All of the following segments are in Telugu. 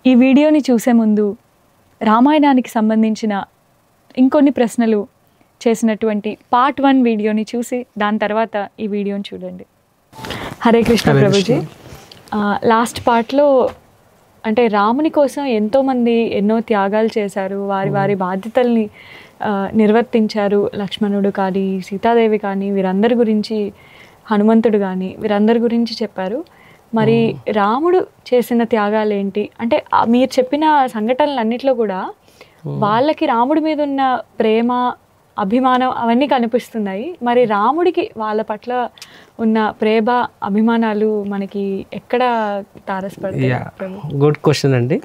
ఈ వీడియోని చూసే ముందు రామాయణానికి సంబంధించిన ఇంకొన్ని ప్రశ్నలు చేసినటువంటి పార్ట్ 1 వీడియోని చూసి దాని తర్వాత ఈ వీడియోని చూడండి. హరే కృష్ణ ప్రభుజీ. లాస్ట్ పార్ట్లో అంటే రాముని కోసం ఎంతోమంది ఎన్నో త్యాగాలు చేశారు, వారి వారి బాధ్యతల్ని నిర్వర్తించారు. లక్ష్మణుడు కానీ, సీతాదేవి కానీ, వీరందరి గురించి, హనుమంతుడు కానీ వీరందరి గురించి చెప్పారు. మరి రాముడు చేసిన త్యాగాలు ఏంటి అంటే మీరు చెప్పిన సంఘటనలన్నిట్లో కూడా వాళ్ళకి రాముడి మీద ఉన్న ప్రేమ, అభిమానం అవన్నీ కనిపిస్తున్నాయి. మరి రాముడికి వాళ్ళ పట్ల ఉన్న ప్రేమ, అభిమానాలు మనకి ఎక్కడ తారసపడతాయి? గుడ్ క్వశ్చన్ అండి.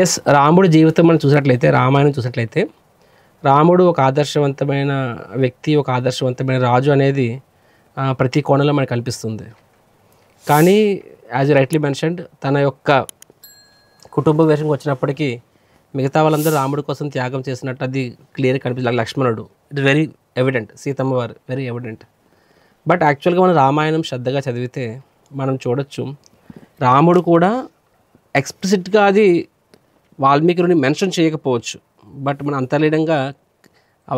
ఎస్, రాముడి జీవితం మనం చూసినట్లయితే, రామాయణం చూసినట్లయితే రాముడు ఒక ఆదర్శవంతమైన వ్యక్తి, ఒక ఆదర్శవంతమైన రాజు అనేది ప్రతి కోణంలో మనకు కనిపిస్తుంది. కానీ యాజ్ రైట్లీ మెన్షన్డ్, తన యొక్క కుటుంబ విషయంకి వచ్చినప్పటికీ మిగతా వాళ్ళందరూ రాముడి కోసం త్యాగం చేసినట్టు అది క్లియర్గా కనిపిస్తుంది. లక్ష్మణుడు, ఇట్ వెరీ ఎవిడెంట్. సీతమ్మ వారు వెరీ ఎవిడెంట్. బట్ యాక్చువల్గా మనం రామాయణం శ్రద్ధగా చదివితే మనం చూడొచ్చు, రాముడు కూడా ఎక్స్ప్లిసిట్గా అది వాల్మీకిని మెన్షన్ చేయకపోవచ్చు, బట్ మన అంతర్లీనంగా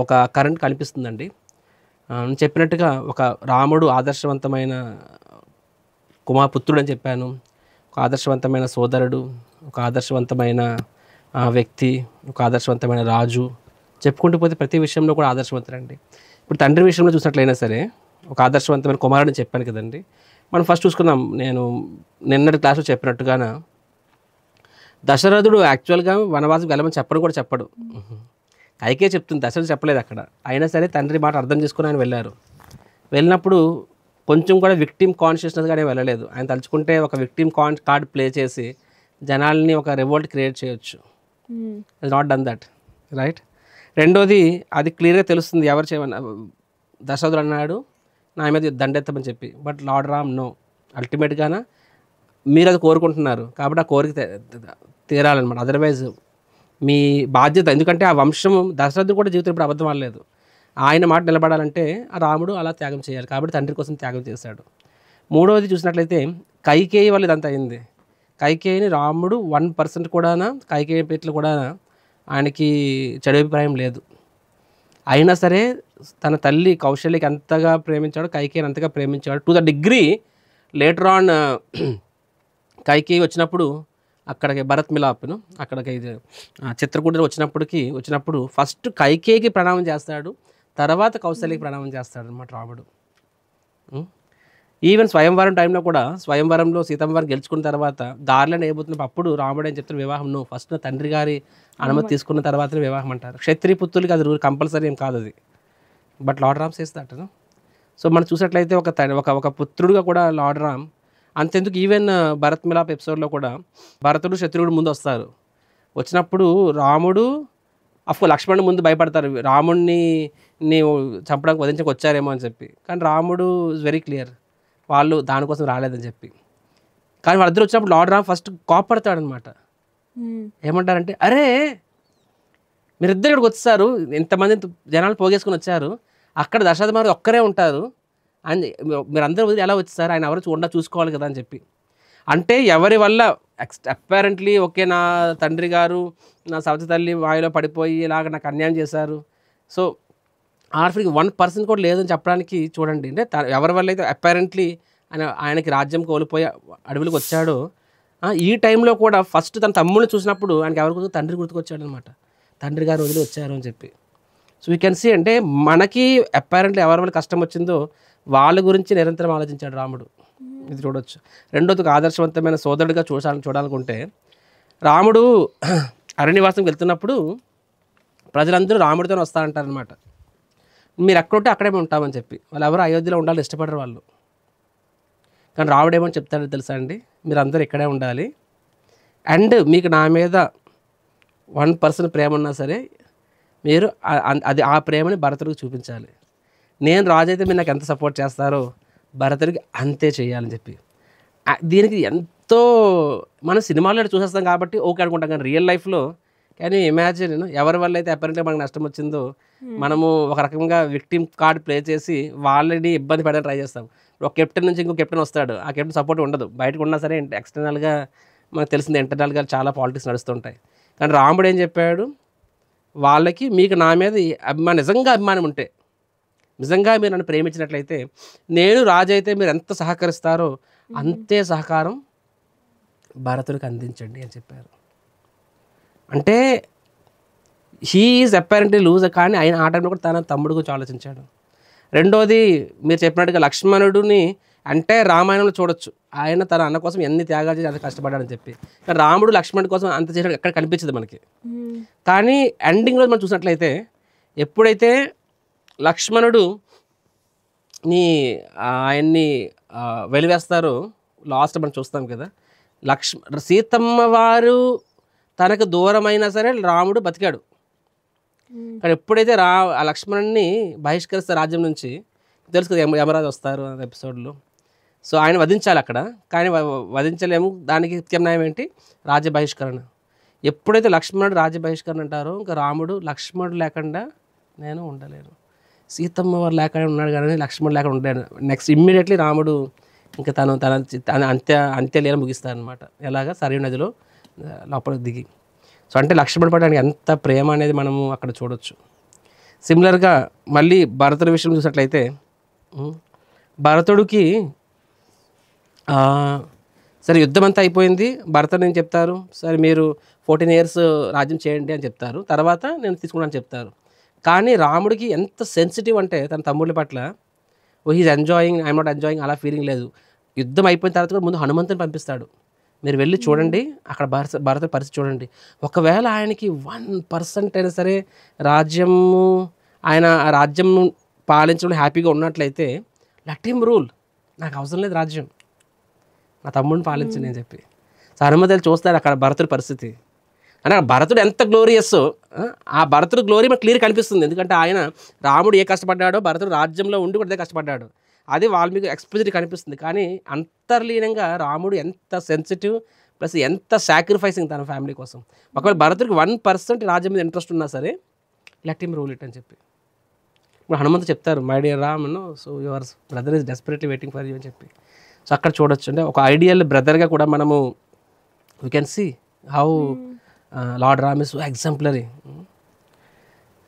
ఒక కరెంట్ కనిపిస్తుందండి. చెప్పినట్టుగా ఒక రాముడు ఆదర్శవంతమైన కుమారపుత్రుడు అని చెప్పాను, ఒక ఆదర్శవంతమైన సోదరుడు, ఒక ఆదర్శవంతమైన వ్యక్తి, ఒక ఆదర్శవంతమైన రాజు, చెప్పుకుంటూ పోతే ప్రతి విషయంలో కూడా ఆదర్శవంతుడండి. ఇప్పుడు తండ్రి విషయంలో చూసినట్లయినా సరే ఒక ఆదర్శవంతమైన కుమారుడు అని చెప్పాను కదండి. మనం ఫస్ట్ చూసుకుందాం, నేను నిన్నటి క్లాస్లో చెప్పినట్టుగాన దశరథుడు యాక్చువల్గా వనవాసం వెళ్ళమని చెప్పడం కూడా చెప్పడు. కైకే చెప్తుంది, దశరథుడు చెప్పలేదు అక్కడ. అయినా సరే తండ్రి మాట అర్థం చేసుకుని ఆయన వెళ్ళారు. వెళ్ళినప్పుడు కొంచెం కూడా విక్టిమ్ కాన్షియస్నెస్గానే వెళ్ళలేదు. ఆయన తలుచుకుంటే ఒక విక్టిమ్ కార్డ్ ప్లే చేసి జనాల్ని ఒక రివోల్ట్ క్రియేట్ చేయొచ్చు. Not done that, right. రెండోది, అది క్లియర్గా తెలుస్తుంది ఎవరు చేయమని. దశరథుడు అన్నాడు నా మీద దండెత్తమని చెప్పి, బట్ లార్డ్ రామ్ నో. అల్టిమేట్గాన మీరు అది కోరుకుంటున్నారు కాబట్టి ఆ కోరిక తీరాలన్నమాట. అదర్వైజ్ మీ బాధ్యత, ఎందుకంటే ఆ వంశం, దశరథుడు కూడా జీవితం ఇప్పుడు అబద్ధం ఆడలేదు. ఆయన మాట నిలబడాలంటే ఆ రాముడు అలా త్యాగం చేయాలి కాబట్టి తండ్రి కోసం త్యాగం చేశాడు. మూడవది చూసినట్లయితే కైకేయి వల్ల ఇదంతా అయింది. కైకేయిని రాముడు 1% కూడా, కైకేయి పేట్లు కూడా ఆయనకి చెడు అభిప్రాయం లేదు. అయినా సరే తన తల్లి కౌశల్యకి ఎంతగా ప్రేమించాడు, కైకేయిని అంతగా ప్రేమించాడు. To the degree later on Kaikeyi వచ్చినప్పుడు అక్కడికి భరత్ మిలాప్ను అక్కడికి చిత్రకూటరు వచ్చినప్పుడు ఫస్ట్ కైకేయికి ప్రణామం చేస్తాడు, తర్వాత కౌశల్యకి ప్రణామం చేస్తాడు అన్నమాట రాముడు. ఈవెన్ స్వయంవరం టైంలో కూడా, స్వయంవరంలో సీతమ్మ వారిని గెలుచుకున్న తర్వాత దారిలో వేయబోతున్నప్పుడు అప్పుడు రాముడు ఏం చెప్తారు, వివాహం నువ్వు ఫస్ట్ తండ్రి గారి అనుమతి తీసుకున్న తర్వాతనే వివాహం అంటారు. క్షత్రియ పుత్రులకి అది రూల్ కంపల్సరీ ఏం కాదు అది, బట్ లార్డ్ రామ్ చేస్తాడు. సో మనం చూసినట్లయితే ఒక పుత్రుడుగా కూడా లార్డ్ రామ్ అంతెందుకు, ఈవెన్ భరత్ మిలాప్ ఎపిసోడ్లో కూడా భరతుడు శత్రువుడు ముందు వస్తారు. వచ్చినప్పుడు రాముడు లక్ష్మణుడు ముందు భయపడతారు, రాముడిని చంపడానికి వధించడానికి వచ్చారేమో అని చెప్పి. కానీ రాముడు ఇస్ వెరీ క్లియర్, వాళ్ళు దానికోసం రాలేదని చెప్పి. కానీ వాళ్ళిద్దరు వచ్చినప్పుడు లార్డ్ రామ్ ఫస్ట్ కోపడతాడనమాట. ఏమంటారంటే, అరే మీరిద్దరు ఇక్కడికి వచ్చారు, ఇంతమంది జనాలు పోగేసుకుని వచ్చారు, అక్కడ దశరథ మహారాజు ఒక్కరే ఉంటారు అని మీరందరూ వదిలి ఎలా వచ్చేసారు, ఆయన ఎవరు చూసుకోవాలి కదా అని చెప్పి. అంటే ఎవరి వల్ల అపారెంట్లీ ఓకే, నా తండ్రి గారు, నా సవతి తల్లి వాయులో పడిపోయి ఇలాగ నాకు అన్యాయం చేశారు, సో ఆర్ఫీకి 1% కూడా లేదని చెప్పడానికి చూడండి. అంటే ఎవరి వల్ల అయితే అపారెంట్లీ ఆయనకి రాజ్యం కోల్పోయి అడవులకు వచ్చాడో, ఈ టైంలో కూడా ఫస్ట్ తన తమ్ముడిని చూసినప్పుడు ఆయనకి ఎవరి గుర్తు, తండ్రి గుర్తుకొచ్చాడు అనమాట. తండ్రి గారు వదిలి వచ్చారు అని చెప్పి. సో వీ కెన్ సీ, అంటే మనకి అపారెంట్లీ ఎవరి వల్ల కష్టం వచ్చిందో వాళ్ళ గురించి నిరంతరం ఆలోచించాడు రాముడు, ఇది చూడవచ్చు. రెండోది, ఒక ఆదర్శవంతమైన సోదరుడిగా చూడాలనుకుంటే రాముడు అరణ్యవాసంకి వెళ్తున్నప్పుడు ప్రజలందరూ రాముడితో వస్తారంటారనమాట. మీరు ఎక్కడుంటే అక్కడే ఉంటామని చెప్పి. వాళ్ళు ఎవరు అయోధ్యలో ఉండాలని ఇష్టపడరు వాళ్ళు. కానీ రాముడు ఏమని చెప్తాడో తెలుసా అండి, మీరు అందరూ ఇక్కడే ఉండాలి, అండ్ మీకు నా మీద 1% ప్రేమ ఉన్నా సరే మీరు అది ఆ ప్రేమని భరతుడికి చూపించాలి. నేను రాజు అయితే మీరు నాకు ఎంత సపోర్ట్ చేస్తారో భరతుడికి అంతే చేయాలని చెప్పి. దీనికి ఎంతో మనం సినిమాలో చూసేస్తాం కాబట్టి ఓకే అనుకుంటాం, కానీ రియల్ లైఫ్లో కానీ ఇమాజిన్ ఎవరి వల్ల అయితే అపరెంట్గా మనకు నష్టం వచ్చిందో మనము ఒక రకంగా విక్టిమ్ కార్డ్ ప్లే చేసి వాళ్ళని ఇబ్బంది పెట్టడానికి ట్రై చేస్తాం. ఒక కెప్టెన్ నుంచి ఇంకో కెప్టెన్ వస్తాడు, ఆ కెప్టెన్ సపోర్ట్ ఉండదు, బయటకు ఉన్నా సరే ఎక్స్టర్నల్గా మనకు తెలిసింది ఇంటర్నల్గా చాలా పాలిటిక్స్ నడుస్తుంటాయి. కానీ రాముడు ఏం చెప్పాడు, వాళ్ళకి మీకు నా మీద నిజంగా అభిమానం ఉంటే, నిజంగా మీరు నన్ను ప్రేమించినట్లయితే, నేను రాజు అయితే మీరు ఎంత సహకరిస్తారో అంతే సహకారం భరతుడికి అందించండి అని చెప్పారు. అంటే హీ ఈజ్ అపారెంట్లీ లూజర్, కానీ ఆయన ఆ టైంలో కూడా తన తమ్ముడు గురించి ఆలోచించాడు. రెండోది మీరు చెప్పినట్టుగా లక్ష్మణుడిని అంటే రామాయణంలో చూడొచ్చు, ఆయన తన అన్న కోసం ఎన్ని త్యాగాలు చేసి అంత కష్టపడ్డాడని చెప్పి. కానీ రాముడు లక్ష్మణుడి కోసం అంత చేయడం ఎక్కడ కనిపించదు మనకి. కానీ ఎండింగ్లో మనం చూసినట్లయితే ఎప్పుడైతే లక్ష్మణుడు ఆయన్ని వెలివేస్తారో లాస్ట్ మనం చూస్తాం కదా, సీతమ్మ వారు తనకు దూరమైనా సరే రాముడు బతికాడు. కానీ ఎప్పుడైతే ఆ లక్ష్మణుడిని బహిష్కరిస్తే రాజ్యం నుంచి, తెలుసు కదా యమరాజు వస్తారు ఆ ఎపిసోడ్లో, సో ఆయన వధించాలి అక్కడ, కానీ వధించలేము. దానికి ప్రత్యామ్నాయం ఏంటి, రాజ్య బహిష్కరణ. ఎప్పుడైతే లక్ష్మణుడు రాజ్య బహిష్కరణ అంటారో, ఇంకా రాముడు లక్ష్మణుడు లేకుండా నేను ఉండలేను, సీతమ్మ వారు లేకుండా ఉన్నాడు కానీ లక్ష్మణుడు లేకుండా ఉండలేను. నెక్స్ట్ ఇమ్మీడియట్లీ రాముడు ఇంకా తన అంత్యలీల ముగిస్తారనమాట. ఎలాగా సరియు నదిలో లోపలికి దిగి. సో అంటే లక్ష్మణుడి పట్ల ఎంత ప్రేమ అనేది మనము అక్కడ చూడొచ్చు. సిమిలర్గా మళ్ళీ భరతుడి విషయం చూసినట్లయితే, భరతుడికి సరే యుద్ధం అంతా అయిపోయింది, భరతుడు ఏం చెప్తారు, సరే మీరు 14 years రాజ్యం చేయండి అని చెప్తారు, తర్వాత నేను తీసుకున్నాను చెప్తారు. కానీ రాముడికి ఎంత సెన్సిటివ్ అంటే తన తమ్ముళ్ళ పట్ల, he is enjoying, I'm not enjoying అలా ఫీలింగ్ లేదు. యుద్ధం అయిపోయిన తర్వాత కూడా ముందు హనుమంతుని పంపిస్తాడు, మీరు వెళ్ళి చూడండి అక్కడ భరతుడి పరిస్థితి చూడండి, ఒకవేళ ఆయనకి 1% అయినా సరే రాజ్యము, ఆయన ఆ రాజ్యం పాలించడం హ్యాపీగా ఉన్నట్లయితే లెట్ హిమ్ రూల్, నాకు అవసరం లేదు రాజ్యం, నా తమ్ముడిని పాలించండి అని చెప్పి. సో హనుమంతుడు చూస్తాడు అక్కడ భరతుడి పరిస్థితి. అంటే భరతుడు ఎంత గ్లోరియస్, ఆ భరతుడు గ్లోరీ మనకు క్లియర్ కనిపిస్తుంది. ఎందుకంటే ఆయన రాముడు ఏ కష్టపడ్డాడో భరతుడు రాజ్యంలో ఉండి కూడా అదే కష్టపడ్డాడు, అది వాల్మీకి ఎక్స్ప్లిసిట్ కనిపిస్తుంది. కానీ అంతర్లీనంగా రాముడు ఎంత సెన్సిటివ్ ప్లస్ ఎంత సాక్రిఫైసింగ్ తన ఫ్యామిలీ కోసం. ఒకవేళ భరతుడికి 1% రాజ్యం మీద ఇంట్రెస్ట్ ఉన్నా సరే లెట్ హిమ్ రూల్ ఇట్ అని చెప్పి. ఇప్పుడు హనుమంతు చెప్తారు, my dear Ram, so your brother is desperately waiting for you అని చెప్పి. సో అక్కడ చూడొచ్చు, అంటే ఒక ఐడియల్ బ్రదర్గా కూడా మనము we can see how Lord Ram is so exemplary.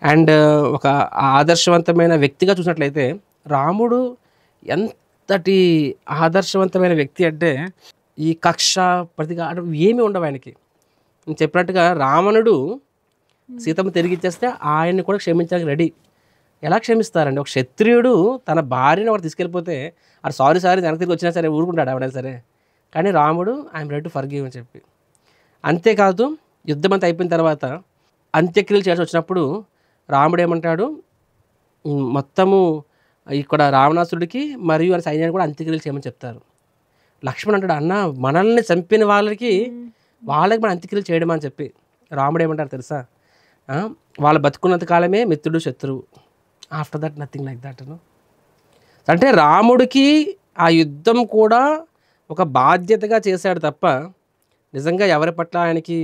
And ఒక ఆదర్శవంతమైన వ్యక్తిగా చూసినట్లయితే రాముడు ఎంతటి ఆదర్శవంతమైన వ్యక్తి అంటే, ఈ కక్ష ప్రతిగా ఏమీ ఉండవు ఆయనకి. నేను చెప్పినట్టుగా రావణుడు సీతమ్మ తిరిగి ఇచ్చేస్తే ఆయన్ని కూడా క్షమించడానికి రెడీ. ఎలా క్షమిస్తారండి, ఒక క్షత్రియుడు తన భార్యను ఒకటి తీసుకెళ్ళిపోతే అది సారీ వెనక్కి తిరిగి వచ్చినా సరే ఊరుకుంటాడు ఎవడైనా సరే. కానీ రాముడు ఐఎమ్ రెడీ టు ఫర్గివ్ అని చెప్పి. అంతేకాదు యుద్ధం అంతా అయిపోయిన తర్వాత అంత్యక్రియలు చేసి వచ్చినప్పుడు రాముడు ఏమంటాడు, మొత్తము ఇక్కడ రావణాసురుడికి మరియు ఆయన సైన్యాన్ని కూడా అంత్యక్రియలు చేయమని చెప్తారు. లక్ష్మణ్ అంటాడు, అన్న మనల్ని చంపిన వాళ్ళకి మన అంత్యక్రియలు చేయడం అని చెప్పి. రాముడు ఏమంటారు తెలుసా, వాళ్ళు బతుకున్నంత కాలమే మిత్రుడు శత్రువు, after that nothing like that. అంటే రాముడికి ఆ యుద్ధం కూడా ఒక బాధ్యతగా చేశాడు తప్ప నిజంగా ఎవరి పట్ల ఆయనకి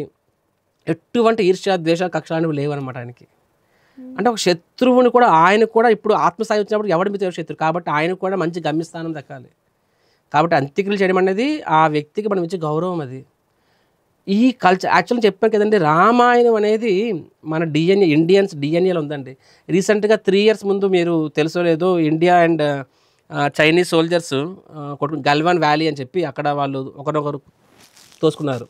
ఎటువంటి ఈర్ష్య ద్వేష కక్షలు లేవన్నమాట ఆయనకి. అంటే ఒక శత్రువుని కూడా ఆయనకు కూడా ఇప్పుడు ఆత్మస్థాయి వచ్చినప్పుడు ఎవరి మీద శత్రువు కాబట్టి ఆయనకు కూడా మంచి గమ్యస్థానం దక్కాలి. కాబట్టి అంత్యక్రియలు చేయడం అనేది ఆ వ్యక్తికి మనం ఇచ్చే గౌరవం. అది ఈ కల్చర్ యాక్చువల్గా చెప్పాను కదండి, రామాయణం అనేది మన ఇండియన్స్ డిఎన్ఏలో ఉందండి. రీసెంట్గా 3 years ముందు మీరు తెలుసో లేదో, India and Chinese soldiers Galwan valley అని చెప్పి అక్కడ వాళ్ళు ఒకరొకరు తోసుకున్నారు.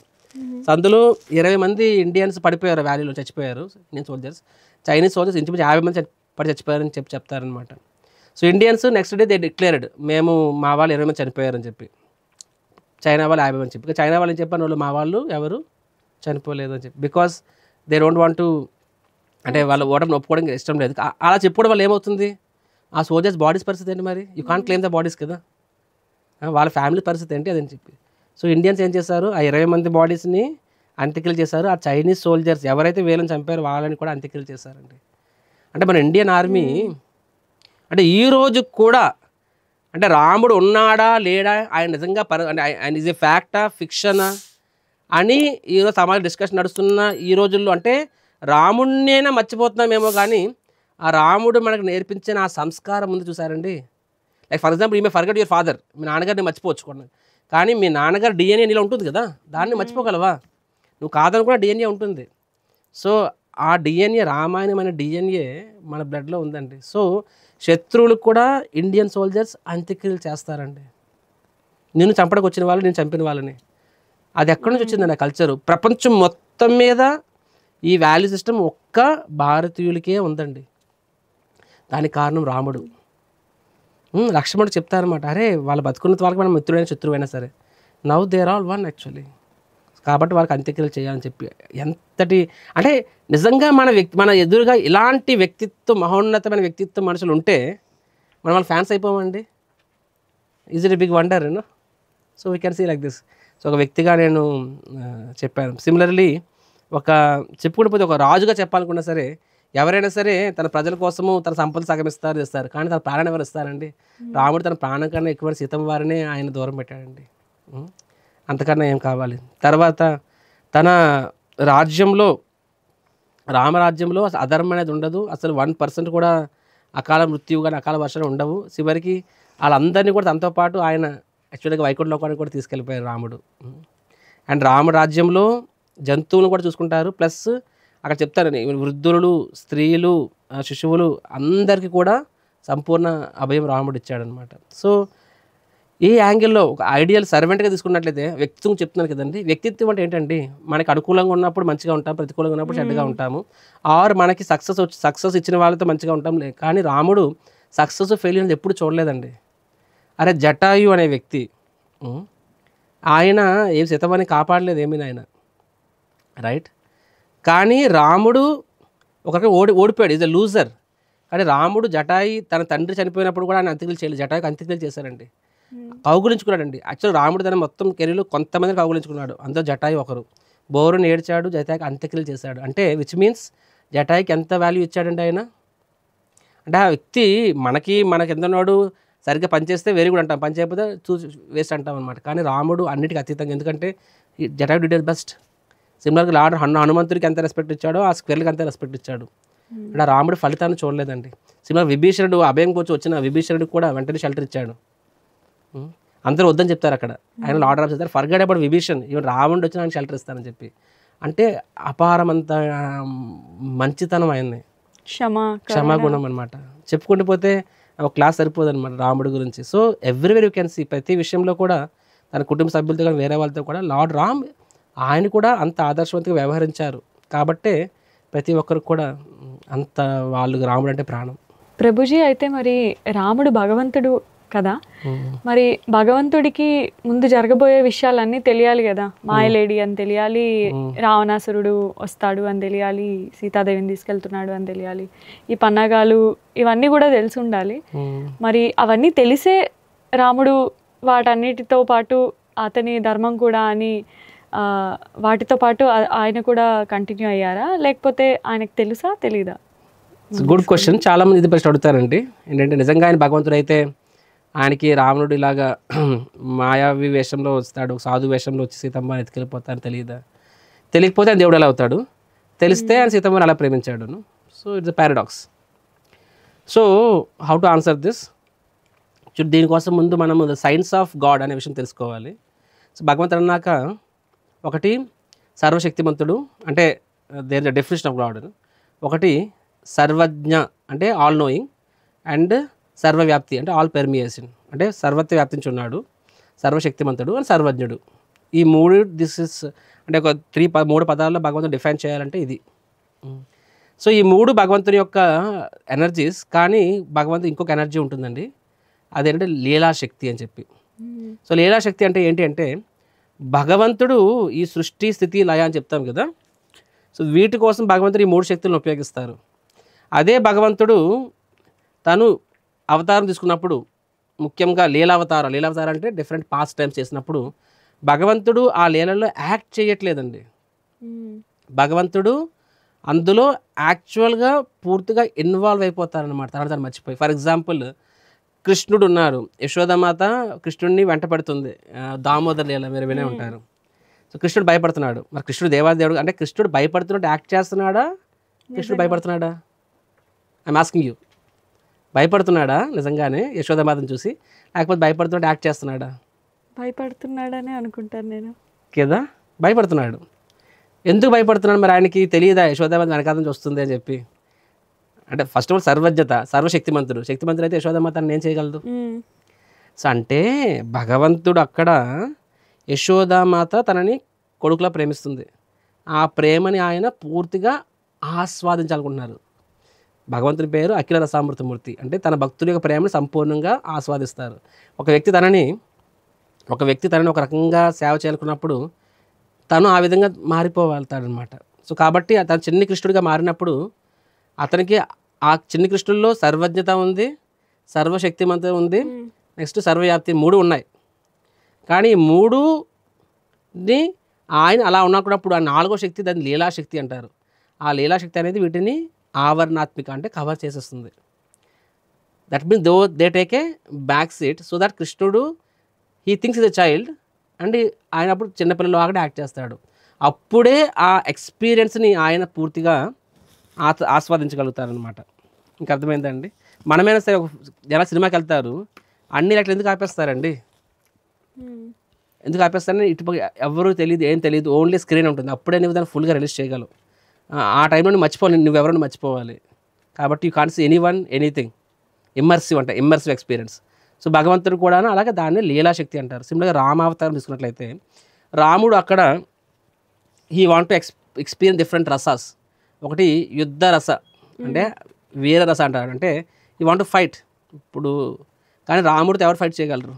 సో అందులో 20 మంది ఇండియన్స్ పడిపోయారు, వ్యాలీలో చచ్చిపోయారు ఇండియన్ సోల్జర్స్. చైనీస్ సోల్జర్స్ ఇంచుమించు 50 మంది పడి చచ్చిపోయారని చెప్తారనమాట. So Indians next day they declared, మేము మా వాళ్ళు 20 మంది చనిపోయారని చెప్పి, చైనా వాళ్ళు 50 మంది చెప్పి. చైనా వాళ్ళు చెప్పారు, వాళ్ళు మా వాళ్ళు ఎవరు చనిపోలేదు అని చెప్పి, because they don't want to, అంటే వాళ్ళు ఓటమిని ఒప్పుకోవడానికి ఇష్టం లేదు. అలా చెప్పుకోవడం వల్ల ఏమవుతుంది, ఆ సోల్జర్స్ బాడీస్ పరిస్థితి ఏంటి మరి, you can't claim the bodies కదా, వాళ్ళ ఫ్యామిలీ పరిస్థితి ఏంటి అదని చెప్పి. సో ఇండియన్స్ ఏం చేశారు, ఆ 20 మంది బాడీస్ని అంత్యక్రియలు చేశారు. ఆ చైనీస్ సోల్జర్స్ ఎవరైతే వీళ్ళని చంపారో వాళ్ళని కూడా అంత్యక్రియలు చేశారండి. అంటే మన ఇండియన్ ఆర్మీ అంటే ఈ రోజు కూడా, అంటే రాముడు ఉన్నాడా లేడా, ఆయన నిజంగా అంటే ఆయన ఈజ్ ఏ ఫ్యాక్టా ఫిక్షనా అని ఈరోజు సమాజ డిస్కషన్ నడుస్తున్న ఈ రోజుల్లో, అంటే రాముడినైనా మర్చిపోతున్నామేమో కానీ ఆ రాముడు మనకు నేర్పించిన ఆ సంస్కారం ముందు చూసారండి. లైక్ ఫర్ ఎగ్జాంపుల్, ఈ మే ఫర్గెట్ యువర్ ఫాదర్, మీ నాన్నగారిని మర్చిపోవచ్చు, కానీ మీ నాన్నగారు డిఎన్ఏ నీలో ఉంటుంది కదా, దాన్ని మర్చిపోగలవా? నువ్వు కాదనుకున్న డిఎన్ఏ ఉంటుంది. సో ఆ డిఎన్ఏ, రామాయణం అనే డిఎన్ఏ మన బ్లడ్లో ఉందండి. సో శత్రువులకు కూడా ఇండియన్ సోల్జర్స్ అంత్యక్రియలు చేస్తారండి. నిన్ను చంపడానికి వచ్చిన వాళ్ళు, నేను చంపిన వాళ్ళని. అది ఎక్కడి నుంచి వచ్చిందండి ఆ కల్చరు? ప్రపంచం మొత్తం మీద ఈ వాల్యూ సిస్టమ్ ఒక్క భారతీయులకే ఉందండి. దానికి కారణం రాముడు. లక్ష్మణుడు చెప్తారనమాట, అరే వాళ్ళు బతుకున్న వాళ్ళకి మనం మిత్రుడైన శత్రువైనా సరే, now they are all one actually, కాబట్టి వాళ్ళకి అంత్యక్రియలు చేయాలని చెప్పి. ఎంతటి అంటే నిజంగా మన ఎదురుగా ఇలాంటి వ్యక్తిత్వం, మహోన్నతమైన వ్యక్తిత్వం మనుషులు ఉంటే మనం వాళ్ళ ఫ్యాన్స్ అయిపోమండి. Is it a big wonder you know. So we can see like this. So ఒక వ్యక్తిగా నేను చెప్పాను. సిమిలర్లీ చెప్పుకుంటూ పోతే ఒక రాజుగా చెప్పాలనుకున్నా సరే, ఎవరైనా సరే తన ప్రజల కోసము తన సంపద సగమిస్తారు చేస్తారు, కానీ తన ప్రాణం ఎవరు ఇస్తారండి? రాముడు తన ప్రాణం కన్నా ఎక్కువ సీతమ్మ వారిని ఆయన దూరం పెట్టాడండి. అంతకన్నా ఏం కావాలి? తర్వాత తన రాజ్యంలో, రామరాజ్యంలో అసలు అధర్మం అనేది ఉండదు. అసలు 1% కూడా అకాల మృత్యువు కానీ అకాల వర్షాలు ఉండవు. చివరికి వాళ్ళందరినీ కూడా తనతో పాటు ఆయన యాక్చువల్గా వైకుంఠ లోకానికి కూడా తీసుకెళ్ళిపోయారు రాముడు. అండ్ రామరాజ్యంలో జంతువులను కూడా చూసుకుంటారు. ప్లస్ అక్కడ చెప్తారని వృద్ధులు, స్త్రీలు, శిశువులు అందరికీ కూడా సంపూర్ణ అభయం రాముడు ఇచ్చాడనమాట. సో ఈ యాంగిల్లో ఒక ఐడియల్ సర్వెంట్గా తీసుకున్నట్లయితే వ్యక్తిత్వం చెప్తున్నాను కదండి. వ్యక్తిత్వం అంటే ఏంటండి? మనకి అనుకూలంగా ఉన్నప్పుడు మంచిగా ఉంటాం, ప్రతికూలంగా ఉన్నప్పుడు చెడ్డగా ఉంటాము. ఆర్ మనకి సక్సెస్ ఇచ్చిన వాళ్ళతో మంచిగా ఉంటాం. కానీ రాముడు సక్సెస్ ఫెయిల్యూర్ ఎప్పుడు చూడలేదండి. అరే జటాయు అనే వ్యక్తి, ఆయన ఏం సీతమ్మని కాపాడలేదు ఏమీ ఆయన, రైట్? కానీ రాముడు ఒకరికి ఓడిపోయాడు, ఈజ్ అ లూజర్. కానీ రాముడు జటాయి తన తండ్రి చనిపోయినప్పుడు కూడా ఆయన అంత్యక్రియలు చేయలేదు, జటాయుకి అంత్యక్రియలు చేశారండి. కౌగులించుకున్నాడండి. యాక్చువల్ రాముడు తన మొత్తం కెరీర్లో కొంతమందిని కౌగులించుకున్నాడు, అందులో జటాయు ఒకరు. బోరుని ఏడ్చాడు, జటాయికి అంత్యక్రియలు చేశాడు. అంటే విచ్ మీన్స్ జటాయికి ఎంత వాల్యూ ఇచ్చాడండి ఆయన. అంటే ఆ వ్యక్తి మనకి ఎంతనాడు సరిగ్గా పనిచేస్తే వెరీ గుడ్ అంటాం, పని చేయకపోతే వేస్ట్ అంటాం అనమాట. కానీ రాముడు అన్నిటికీ అతీతంగా, ఎందుకంటే జటాయు డిడ్ హిస్ బెస్ట్. సిమిలర్గా లార్డ్ హనుమంతుడికి ఎంత రెస్పెక్ట్ ఇచ్చాడో ఆ స్క్వేర్కి అంతే రెస్పెక్ట్ ఇచ్చాడు. అంటే రాముడు ఫలితాన్ని చూడలేదండి. సిమిలర్ విభీషణుడు అభయం కోసం వచ్చిన విభీషణుడికి కూడా వెంటనే షెల్టర్ ఇచ్చాడు. అందరూ వద్దని చెప్తారు అక్కడ, ఆయన లార్డ్ ఆఫ్ చెప్తారు ఫర్గెట్ అబౌట్ విభీషణ్, ఈవెన్ రావణుడు వచ్చిన ఆయన షెల్టర్ ఇస్తానని చెప్పి. అంటే అపారమంత మంచితనం ఆయన్ని, క్షమాగుణం అనమాట. చెప్పుకుంటూ పోతే ఒక క్లాస్ సరిపోదు అనమాట రాముడి గురించి. So everywhere you can see, ప్రతి విషయంలో కూడా తన కుటుంబ సభ్యులతో కానీ వేరే వాళ్ళతో కూడా లార్డ్ రామ్ ఆయన కూడా అంత ఆదర్శవంతంగా వ్యవహరించారు. కాబట్టే ప్రతి ఒక్కరికి కూడా అంత వాళ్ళకి రాముడు అంటే ప్రాణం. ప్రభుజీ, అయితే మరి రాముడు భగవంతుడు కదా, మరి భగవంతుడికి ముందు జరగబోయే విషయాలన్నీ తెలియాలి కదా. మాయలేడి అని తెలియాలి, రావణాసురుడు వస్తాడు అని తెలియాలి, సీతాదేవిని తీసుకెళ్తున్నాడు అని తెలియాలి, ఈ పన్నాగాలు ఇవన్నీ కూడా తెలిసి ఉండాలి. మరి అవన్నీ తెలిసే రాముడు వాటన్నిటితో పాటు అతని ధర్మం కూడా అని వాటితో పాటు ఆయన కూడా కంటిన్యూ అయ్యారా, లేకపోతే ఆయనకు తెలుసా తెలీదా? Good question. చాలామంది ఇది ప్రశ్న అడుగుతారండి. ఏంటంటే నిజంగా ఆయన భగవంతుడు అయితే ఆయనకి రావణుడు ఇలాగా మాయావి వేషంలో వస్తాడు, సాధు వేషంలో వచ్చి సీతమ్మని ఎత్తుకెళ్ళిపోతాను తెలియదా? తెలియకపోతే ఆయన దేవుడు ఎలా అవుతాడు? తెలిస్తే ఆయన సీతమ్మని అలా ప్రేమించాడు. So it's a paradox. So how to answer this? దీనికోసం ముందు మనము ద సైన్స్ ఆఫ్ గాడ్ అనే విషయం తెలుసుకోవాలి. సో భగవంతుడు అన్నాక ఒకటి సర్వశక్తిమంతుడు, అంటే there the definition of God. ఒకటి సర్వజ్ఞ అంటే ఆల్ నోయింగ్, అండ్ సర్వవ్యాప్తి అంటే ఆల్ పెర్మియేషన్, అంటే సర్వత్వ వ్యాప్తించి ఉన్నాడు. సర్వశక్తిమంతుడు అండ్ సర్వజ్ఞుడు, ఈ మూడు దిస్ ఇస్ అంటే ఒక మూడు పదాల్లో భగవంతుడు డిఫైన్ చేయాలంటే ఇది. సో ఈ మూడు భగవంతుని యొక్క ఎనర్జీస్. కానీ భగవంతుడు ఇంకొక ఎనర్జీ ఉంటుందండి, అదేంటంటే లీలాశక్తి అని చెప్పి. సో లీలాశక్తి అంటే ఏంటి అంటే భగవంతుడు ఈ సృష్టి స్థితి లయ అని చెప్తాం కదా. సో వీటి కోసం భగవంతుడు ఈ మూడు శక్తులను ఉపయోగిస్తారు. అదే భగవంతుడు తను అవతారం తీసుకున్నప్పుడు, ముఖ్యంగా లీలావతారం అంటే డిఫరెంట్ పాస్ట్ టైమ్స్ చేసినప్పుడు భగవంతుడు ఆ లీలలో యాక్ట్ చేయట్లేదండి. భగవంతుడు అందులో యాక్చువల్గా పూర్తిగా ఇన్వాల్వ్ అయిపోతారనమాట, తను మర్చిపోయి. ఫర్ ఎగ్జాంపుల్ కృష్ణుడు ఉన్నారు, యశోదమాత కృష్ణుడిని వెంట పడుతుంది, దామోదర్ లీల మీరు వినే ఉంటారు. సో కృష్ణుడు భయపడుతున్నాడు. మరి కృష్ణుడు దేవాదేవుడు, అంటే కృష్ణుడు భయపడుతున్నట్టు యాక్ట్ చేస్తున్నాడా? కృష్ణుడు భయపడుతున్నాడా? I'm asking you. భయపడుతున్నాడా నిజంగానే యశోదమాతను చూసి, లేకపోతే భయపడుతున్నట్టు యాక్ట్ చేస్తున్నాడా? భయపడుతున్నాడని అనుకుంటాను నేను. కదా, భయపడుతున్నాడు. ఎందుకు భయపడుతున్నాడు మరి? ఆయనకి తెలియదా యశోదామాత వెనకాల నుంచి వస్తుంది అని చెప్పి? అంటే ఫస్ట్ ఆఫ్ ఆల్ సర్వజ్ఞత, సర్వశక్తిమంతుడు. శక్తిమంతుడు అయితే యశోదామాత ఏం చేయగలదు? సో అంటే భగవంతుడు అక్కడ యశోదామాత తనని కొడుకులా ప్రేమిస్తుంది. ఆ ప్రేమని ఆయన పూర్తిగా ఆస్వాదించాలనుకుంటున్నారు. భగవంతుని పేరు అఖిల రసామృతమూర్తి, అంటే తన భక్తుల యొక్క ప్రేమను సంపూర్ణంగా ఆస్వాదిస్తారు. ఒక వ్యక్తి తనని ఒక రకంగా సేవ చేయాలనుకున్నప్పుడు తను ఆ విధంగా మారిపోగలుగుతాడనమాట. సో కాబట్టి తను చిన్ని కృష్ణుడిగా మారినప్పుడు అతనికి ఆ చిన్ని కృష్ణుల్లో సర్వజ్ఞత ఉంది, సర్వశక్తిమంతం ఉంది, నెక్స్ట్ సర్వవ్యాప్తి, 3 ఉన్నాయి. కానీ ఈ 3ని ఆయన అలా ఉన్నప్పుడు ఆ 4వ శక్తి దాన్ని లీలాశక్తి అంటారు. ఆ లీలాశక్తి అనేది వీటిని ఆవరణాత్మిక, అంటే కవర్ చేసేస్తుంది. That means they take a back seat so that కృష్ణుడు he thinks is a child and ఆయన అప్పుడు చిన్నపిల్లలు ఆగడే యాక్ట్ చేస్తాడు. అప్పుడే ఆ ఎక్స్పీరియన్స్ని ఆయన పూర్తిగా ఆస్వాదించగలుగుతారనమాట. ఇంకా అర్థమైందండి? మనమైనా సరే జనం సినిమాకి వెళ్తారు, అన్ని లెక్కలు ఎందుకు ఆపేస్తారండి? ఎందుకు ఆపేస్తారని ఇటు ఎవరు తెలియదు, ఏం తెలియదు, ఓన్లీ స్క్రీన్ ఉంటుంది. అప్పుడే నువ్వు దాన్ని ఫుల్గా రిలీజ్ చేయగలవు. ఆ టైంలో నువ్వు మర్చిపోవాలి, నువ్వెవరైనా మర్చిపోవాలి. కాబట్టి you can't see anyone anything. Immersive experience. So భగవంతుడు కూడా అలాగే దాన్ని లీలాశక్తి అంటారు. సిమిలర్గా రామావతారం తీసుకున్నట్లయితే రాముడు అక్కడ he want to experience different rasas. ఒకటి యుద్ధ రస, అంటే వీర రస అంటారు, అంటే హీ వాంట్ టు ఫైట్. ఇప్పుడు కానీ రాముడితో ఎవరు ఫైట్ చేయగలరు?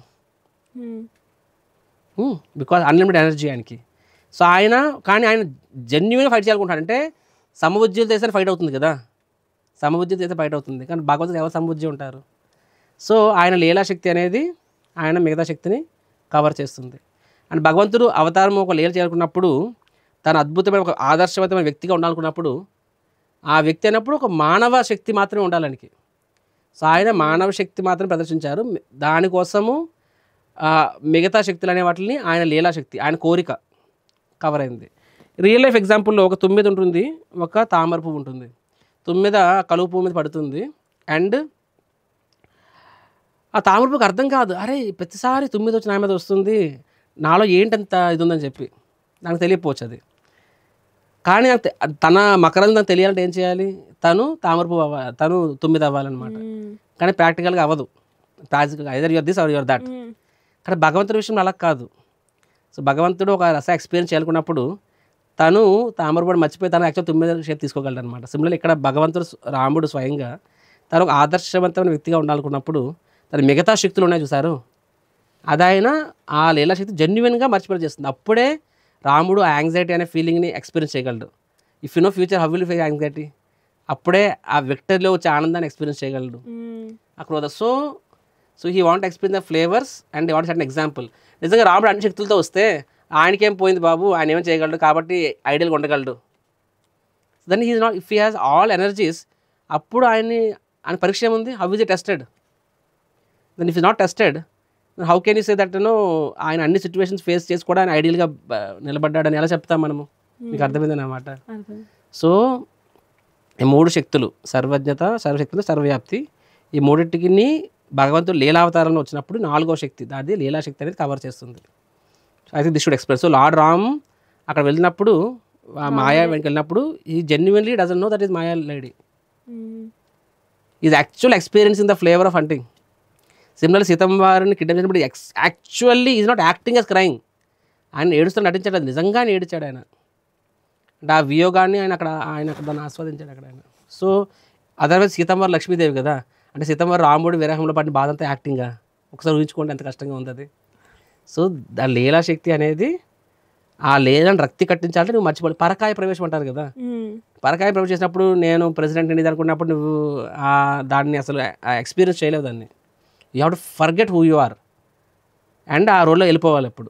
బికాజ్ అన్లిమిటెడ్ ఎనర్జీ ఆయనకి. సో ఆయన జెన్యున్గా ఫైట్ చేయాలనుకుంటాడు. అంటే సమబుద్ధితో చేస్తే ఫైట్ అవుతుంది కదా, సమబుద్ధితో చేస్తే ఫైట్ అవుతుంది. కానీ భగవంతుడు ఎవరు సమబుద్ధి ఉంటారు? సో ఆయన లీలాశక్తి అనేది ఆయన మిగతా శక్తిని కవర్ చేస్తుంది. అండ్ భగవంతుడు అవతారం ఒక లీల చేరుకున్నప్పుడు తన అద్భుతమైన ఒక ఆదర్శవంతమైన వ్యక్తిగా ఉండాలనుకున్నప్పుడు ఆ వ్యక్తి అయినప్పుడు ఒక మానవ శక్తి మాత్రమే ఉండాలనికి. సో ఆయన మానవ శక్తి మాత్రం ప్రదర్శించారు. దానికోసము మిగతా శక్తులు అనే వాటిని ఆయన లీలాశక్తి, ఆయన కోరిక కవర్ అయింది. రియల్ లైఫ్ ఎగ్జాంపుల్లో ఒక తుమ్మెద ఉంటుంది, ఒక తామర పువ్వు ఉంటుంది. తుమ్మెద కలువ పువ్వు మీద పడుతుంది అండ్ ఆ తామర పువ్వుకి అర్థం కాదు, అరే ప్రతిసారి తుమ్మెద వచ్చి నా మీద వస్తుంది, నాలో ఏంటంత ఇది ఉందని చెప్పి నాకు తెలియకపోవచ్చు అది. కానీ తన మకరందం తెలియాలంటే ఏం చేయాలి? తను తామర పువ్వు అవ్వాలి, తను తుమ్మెద అవ్వాలన్నమాట. కానీ ప్రాక్టికల్గా అవ్వదు. ప్రాక్టికల్గా either your this or your that. కానీ భగవంతుడి విషయంలో అలా కాదు. సో భగవంతుడు ఒక రస ఎక్స్పీరియన్స్ చేయాలనుకున్నప్పుడు తను తామర పువ్వు మర్చిపోయి తను యాక్చువల్ తుమ్మెద షేప్ తీసుకోగలడు అనమాట. సిమిలర్ ఇక్కడ భగవంతుడు రాముడు స్వయంగా తను ఒక ఆదర్శవంతమైన వ్యక్తిగా ఉండాలనుకున్నప్పుడు తన మిగతా శక్తులు ఉన్నాయి చూసారు, అదైనా ఆ లీలాశక్తి జెన్యున్గా మర్చిపోయి చేస్తుంది. అప్పుడే రాముడు ఆ యాంగ్జైటీ అనే ఫీలింగ్ని ఎక్స్పీరియన్స్ చేయగలడు. If you know future how will you face anxiety, అప్పుడే ఆ విక్టరీలో వచ్చే ఆనందాన్ని ఎక్స్పీరియన్స్ చేయగలడు అక్కడ. So he want experience the flavours and want set an example. నిజంగా రాముడు అన్ని శక్తులతో వస్తే ఆయనకేం పోయింది బాబు, ఆయన ఏమేం చేయగలడు కాబట్టి ఐడియల్గా ఉండగలడు. Then he not, if he has all energies, అప్పుడు ఆయన పరీక్ష ఏముంది? How is it tested? Then if is not tested how can you say that ఆయన అన్ని సిచ్యువేషన్స్ ఫేస్ చేసి కూడా ఆయన ఐడియల్గా నిలబడ్డాడని ఎలా చెప్తాం మనము? మీకు అర్థమైంది అన్నమాట. సో ఈ 3 శక్తులు, సర్వజ్ఞత, సర్వశక్తి, సర్వవ్యాప్తి, ఈ 3టిని భగవంతుడు లీలావతారంలో వచ్చినప్పుడు 4వ శక్తి, దాది లీలాశక్తి అనేది కవర్ చేస్తుంది. So I think this should express. So lord Ram అక్కడ వెళ్ళినప్పుడు, మాయా వెనక్కి వెళ్ళినప్పుడు, ఈ genuinely doesn't know that is Maya lady. Is actual experience in the flavour of hunting. Similar Seethamma వారిని కిడ్నాప్ చేసినప్పుడు actually is not acting as crying. ఆయన ఏడుస్తూ నటించాడు, అది నిజంగానే ఏడిచాడు ఆయన. అంటే ఆ వియోగాన్ని ఆయన అక్కడ దాన్ని ఆస్వాదించాడు అక్కడ ఆయన. సో అదర్వైజ్ సీతమ్మ వారు లక్ష్మీదేవి కదా, అంటే సీతమ్మ వారు రాముడు విరహంలో పడిన బాధ అంతా యాక్టింగ్గా, ఒకసారి ఊహించుకోండి ఎంత కష్టంగా ఉంది అది. సో ఆ లీలాశక్తి అనేది ఆ లీలను రక్తి కట్టించాలంటే నువ్వు మర్చిపోవాలి. పరకాయ ప్రవేశం అంటారు కదా, పరకాయ ప్రవేశం చేసినప్పుడు నేను ప్రెసిడెంట్ అనేది అనుకున్నప్పుడు నువ్వు దాన్ని అసలు ఎక్స్పీరియన్స్ చేయలేవు దాన్ని. You have to forget who you are and ఆ రోల్లో వెళ్ళిపోవాలి. ఎప్పుడు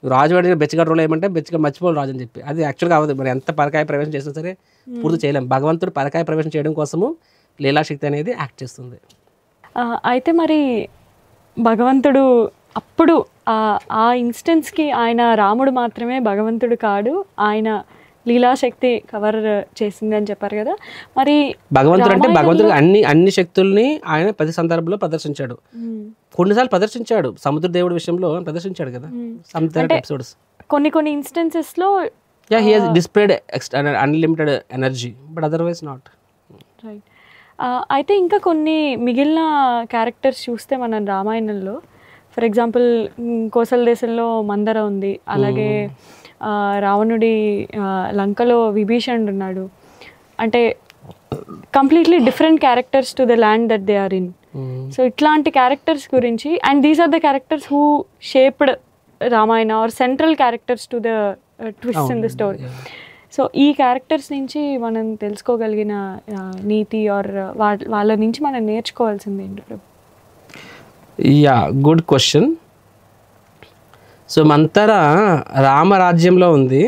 రాజు వాడి బెచ్చగాడు రోల్ ఏమంటే బెచ్చగా మర్చిపోవాలి రాజు అని చెప్పి, అది యాక్చువల్గా అవ్వదు. మరి ఎంత పరకాయ ప్రవేశం చేసినా సరే పూర్తి చేయలేం. భగవంతుడు పరకాయ ప్రవేశం చేయడం కోసము లీలాశక్తి అనేది యాక్ట్ చేస్తుంది. అయితే మరి భగవంతుడు అప్పుడు ఆ ఇన్స్టెన్స్కి ఆయన రాముడు మాత్రమే భగవంతుడు కాడు, ఆయన లీలాశక్తి కవర్ చేసింది అని చెప్పారు కదా. మరి భగవంతుడు అంటే భగవంతుడు అన్ని శక్తుల్ని ఆయన ప్రతి సందర్భంలో ప్రదర్శించాడు. కొన్నిసార్లు ప్రదర్శించాడు, సముద్ర దేవుడి విషయంలో ప్రదర్శించాడు కదా సమ్ ఎపిసోడ్స్. కొన్ని ఇన్స్టెన్సెస్ లో he has displayed unlimited energy but otherwise not. Right. అయితే ఇంకా కొన్ని మిగిలిన క్యారెక్టర్స్ చూస్తే మనం రామాయణంలో ఫర్ ఎగ్జాంపుల్ కోసల దేశంలో మందర ఉంది, అలాగే రావణుడి లంకలో విభీషణుడు ఉన్నాడు. అంటే completely different characters to the land that they are in. So ఇట్లాంటి క్యారెక్టర్స్ గురించి, and these are the characters who shaped Ramayana are central characters to the twist in the story. So ఈ క్యారెక్టర్స్ నుంచి మనం తెలుసుకోగలిగిన నీతి ఆర్ వాళ్ళ నుంచి మనం నేర్చుకోవాల్సింది ఏంటి Prabhu? Yeah, good question. So మంతర రామరాజ్యంలో ఉంది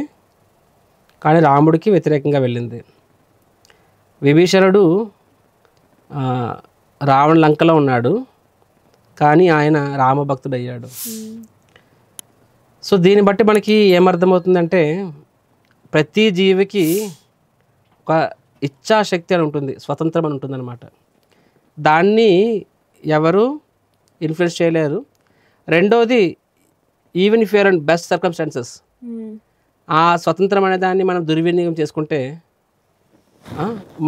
కానీ రాముడికి వ్యతిరేకంగా వెళ్ళింది. విభీషణుడు రావణ లంకలో ఉన్నాడు కానీ ఆయన రామభక్తుడు అయ్యాడు. సో దీన్ని బట్టి మనకి ఏమర్థమవుతుందంటే ప్రతి జీవికి ఒక ఇచ్ఛాశక్తి అని ఉంటుంది, స్వతంత్రం అని ఉంటుంది అనమాట. దాన్ని ఎవరు ఇన్ఫ్లుయెన్స్ చేయలేరు. రెండోది, even if you're in best circumstances, ఆ స్వతంత్రం అనే దాన్ని మనం దుర్వినియోగం చేసుకుంటే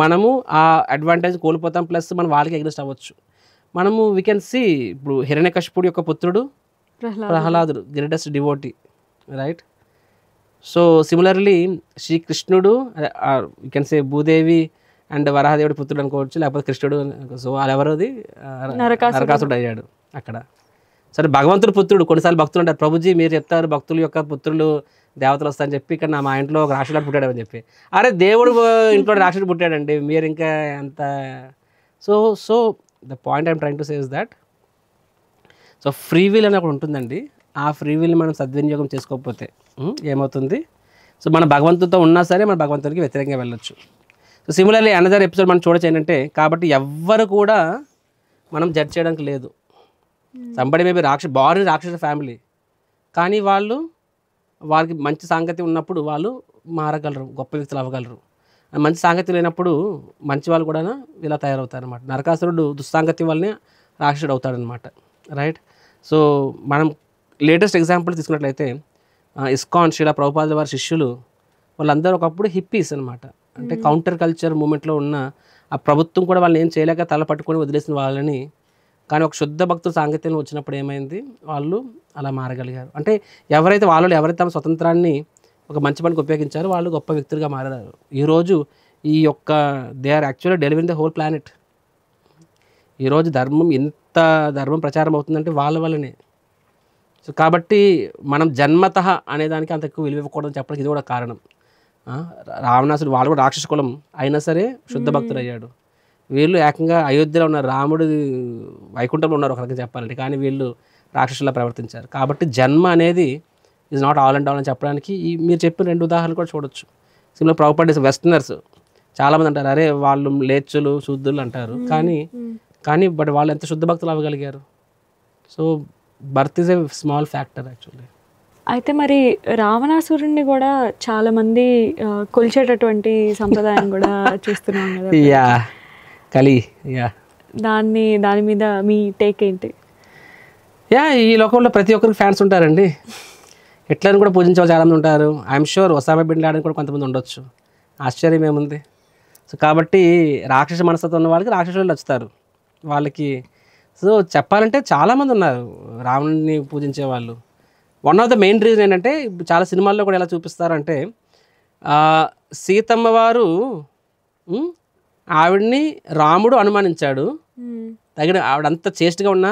మనము ఆ అడ్వాంటేజ్ కోల్పోతాం, ప్లస్ మనం వాళ్ళకి ఎగ్రెస్ట్ అవ్వచ్చు. మనము వీ కెన్ సీ, ఇప్పుడు హిరణ్యకశిపుడు యొక్క పుత్రుడు ప్రహ్లాదుడు, greatest devotee, right? So similarly శ్రీకృష్ణుడు, you can say Bhudevi and వరాహదేవుడి పుత్రుడు అనుకోవచ్చు, లేకపోతే కృష్ణుడు. సో వాళ్ళెవరోది నరకాసుడు అయ్యాడు అక్కడ. సరే, భగవంతుడు పుత్రుడు. కొన్నిసార్లు భక్తులు అంటారు, ప్రభుజీ మీరు చెప్తారు భక్తుల యొక్క పుత్రులు దేవతలు వస్తారని చెప్పి, ఇక్కడ మా ఇంట్లో ఒక రాక్షసుడు పుట్టాడని చెప్పి. అరే దేవుడు ఇంట్లో రాక్షసుడు పుట్టాడండి, మీరు ఇంకా ఎంత. So the point I'm trying to say is that, so free will అని ఒకటి ఉంటుందండి. ఆ ఫ్రీ విల్ని మనం సద్వినియోగం చేసుకోకపోతే ఏమవుతుంది? సో మన భగవంతుడితో ఉన్నా సరే మన భగవంతుడికి వ్యతిరేకంగా వెళ్ళొచ్చు. సో సిమిలర్లీ అనదర్ ఎపిసోడ్ మనం చూడొచ్చు ఏంటంటే, కాబట్టి ఎవ్వరు కూడా మనం జడ్జ్ చేయడానికి లేదు. సంబడి మేబీ రాక్షస ఫ్యామిలీ, కానీ వారికి మంచి సాంగత్యం ఉన్నప్పుడు వాళ్ళు మారగలరు, గొప్ప వ్యక్తులు అవ్వగలరు. మంచి సాంగత్యం లేనప్పుడు మంచి వాళ్ళు కూడా ఇలా తయారవుతారు అనమాట. నరకాసురుడు దుస్సాంగత్యం వల్లనే రాక్షసుడు అవుతాడనమాట, రైట్? సో మనం లేటెస్ట్ ఎగ్జాంపుల్ తీసుకున్నట్లయితే ఇస్కాన్ శ్రీల ప్రభుపాదుల వారి శిష్యులు వాళ్ళందరూ ఒకప్పుడు హిప్పీస్ అనమాట. అంటే కౌంటర్ కల్చర్ మూమెంట్లో ఉన్న ఆ ప్రభుత్వం కూడా వాళ్ళని ఏం చేయలేక తల పట్టుకొని వదిలేసిన వాళ్ళని, కానీ ఒక శుద్ధ భక్తుల సాంగత్యంలో వచ్చినప్పుడు ఏమైంది, వాళ్ళు అలా మారగలిగారు. అంటే ఎవరైతే తమ స్వతంత్రాన్ని ఒక మంచి పనికి ఉపయోగించారో వాళ్ళు గొప్ప వ్యక్తులుగా మారారు. ఈరోజు ఈ యొక్క they are actually delivering the whole planet. ఈరోజు ఎంత ధర్మం ప్రచారం అవుతుందంటే వాళ్ళ వల్లనే. సో కాబట్టి మనం జన్మతః అనేదానికి అంత ఎక్కువ విలువ ఇవ్వకూడదని చెప్పడానికి ఇది కూడా కారణం. రావణాసుడు వాళ్ళు కూడా రాక్షస కులం అయినా సరే శుద్ధ భక్తుడు అయ్యాడు. వీళ్ళు ఏకంగా అయోధ్యలో ఉన్నారు, రాముడు వైకుంఠంలో ఉన్నారు ఒక రకంగా చెప్పాలంటే, కానీ వీళ్ళు రాక్షసులా ప్రవర్తించారు. కాబట్టి జన్మ అనేది is not all and all అని చెప్పడానికి మీరు చెప్పిన 2 ఉదాహరణలు కూడా చూడొచ్చు. సిమిలర్ ప్రాపర్టీస్ వెస్టర్నర్స్ చాలామంది అంటారు, అరే వాళ్ళు లేచులు శుద్ధులు అంటారు, కానీ బట్ వాళ్ళు ఎంత శుద్ధ భక్తులు అవ్వగలిగారు. So birth is a small factor actually. అయితే మరి రావణాసురుణ్ణి కూడా చాలా మంది కొలిచేటటువంటి సంప్రదాయం కూడా చూస్తున్నాం కదా. యా, కలి. యా, దాని మీద మీ టేక్ ఏంటి? యా, ఈ లోకంలో ప్రతి ఒక్కరికి ఫ్యాన్స్ ఉంటారండి. హిట్లర్ని కూడా పూజించే వాళ్ళు చాలామంది ఉంటారు. I'm sure Osama bin Laden కూడా కొంతమంది ఉండొచ్చు. ఆశ్చర్యం ఏముంది? సో కాబట్టి రాక్షస మనస్తత్వం ఉన్న వాళ్ళకి రాక్షసులు నచ్చుతారు వాళ్ళకి. సో చెప్పాలంటే చాలామంది ఉన్నారు రావణుని పూజించే వాళ్ళు. One of the main reason ఏంటంటే, ఇప్పుడు చాలా సినిమాల్లో కూడా ఎలా చూపిస్తారంటే, సీతమ్మ వారు ఆవిడ్ని రాముడు అనుమానించాడు, ఆవిడంత చేష్టిగా ఉన్న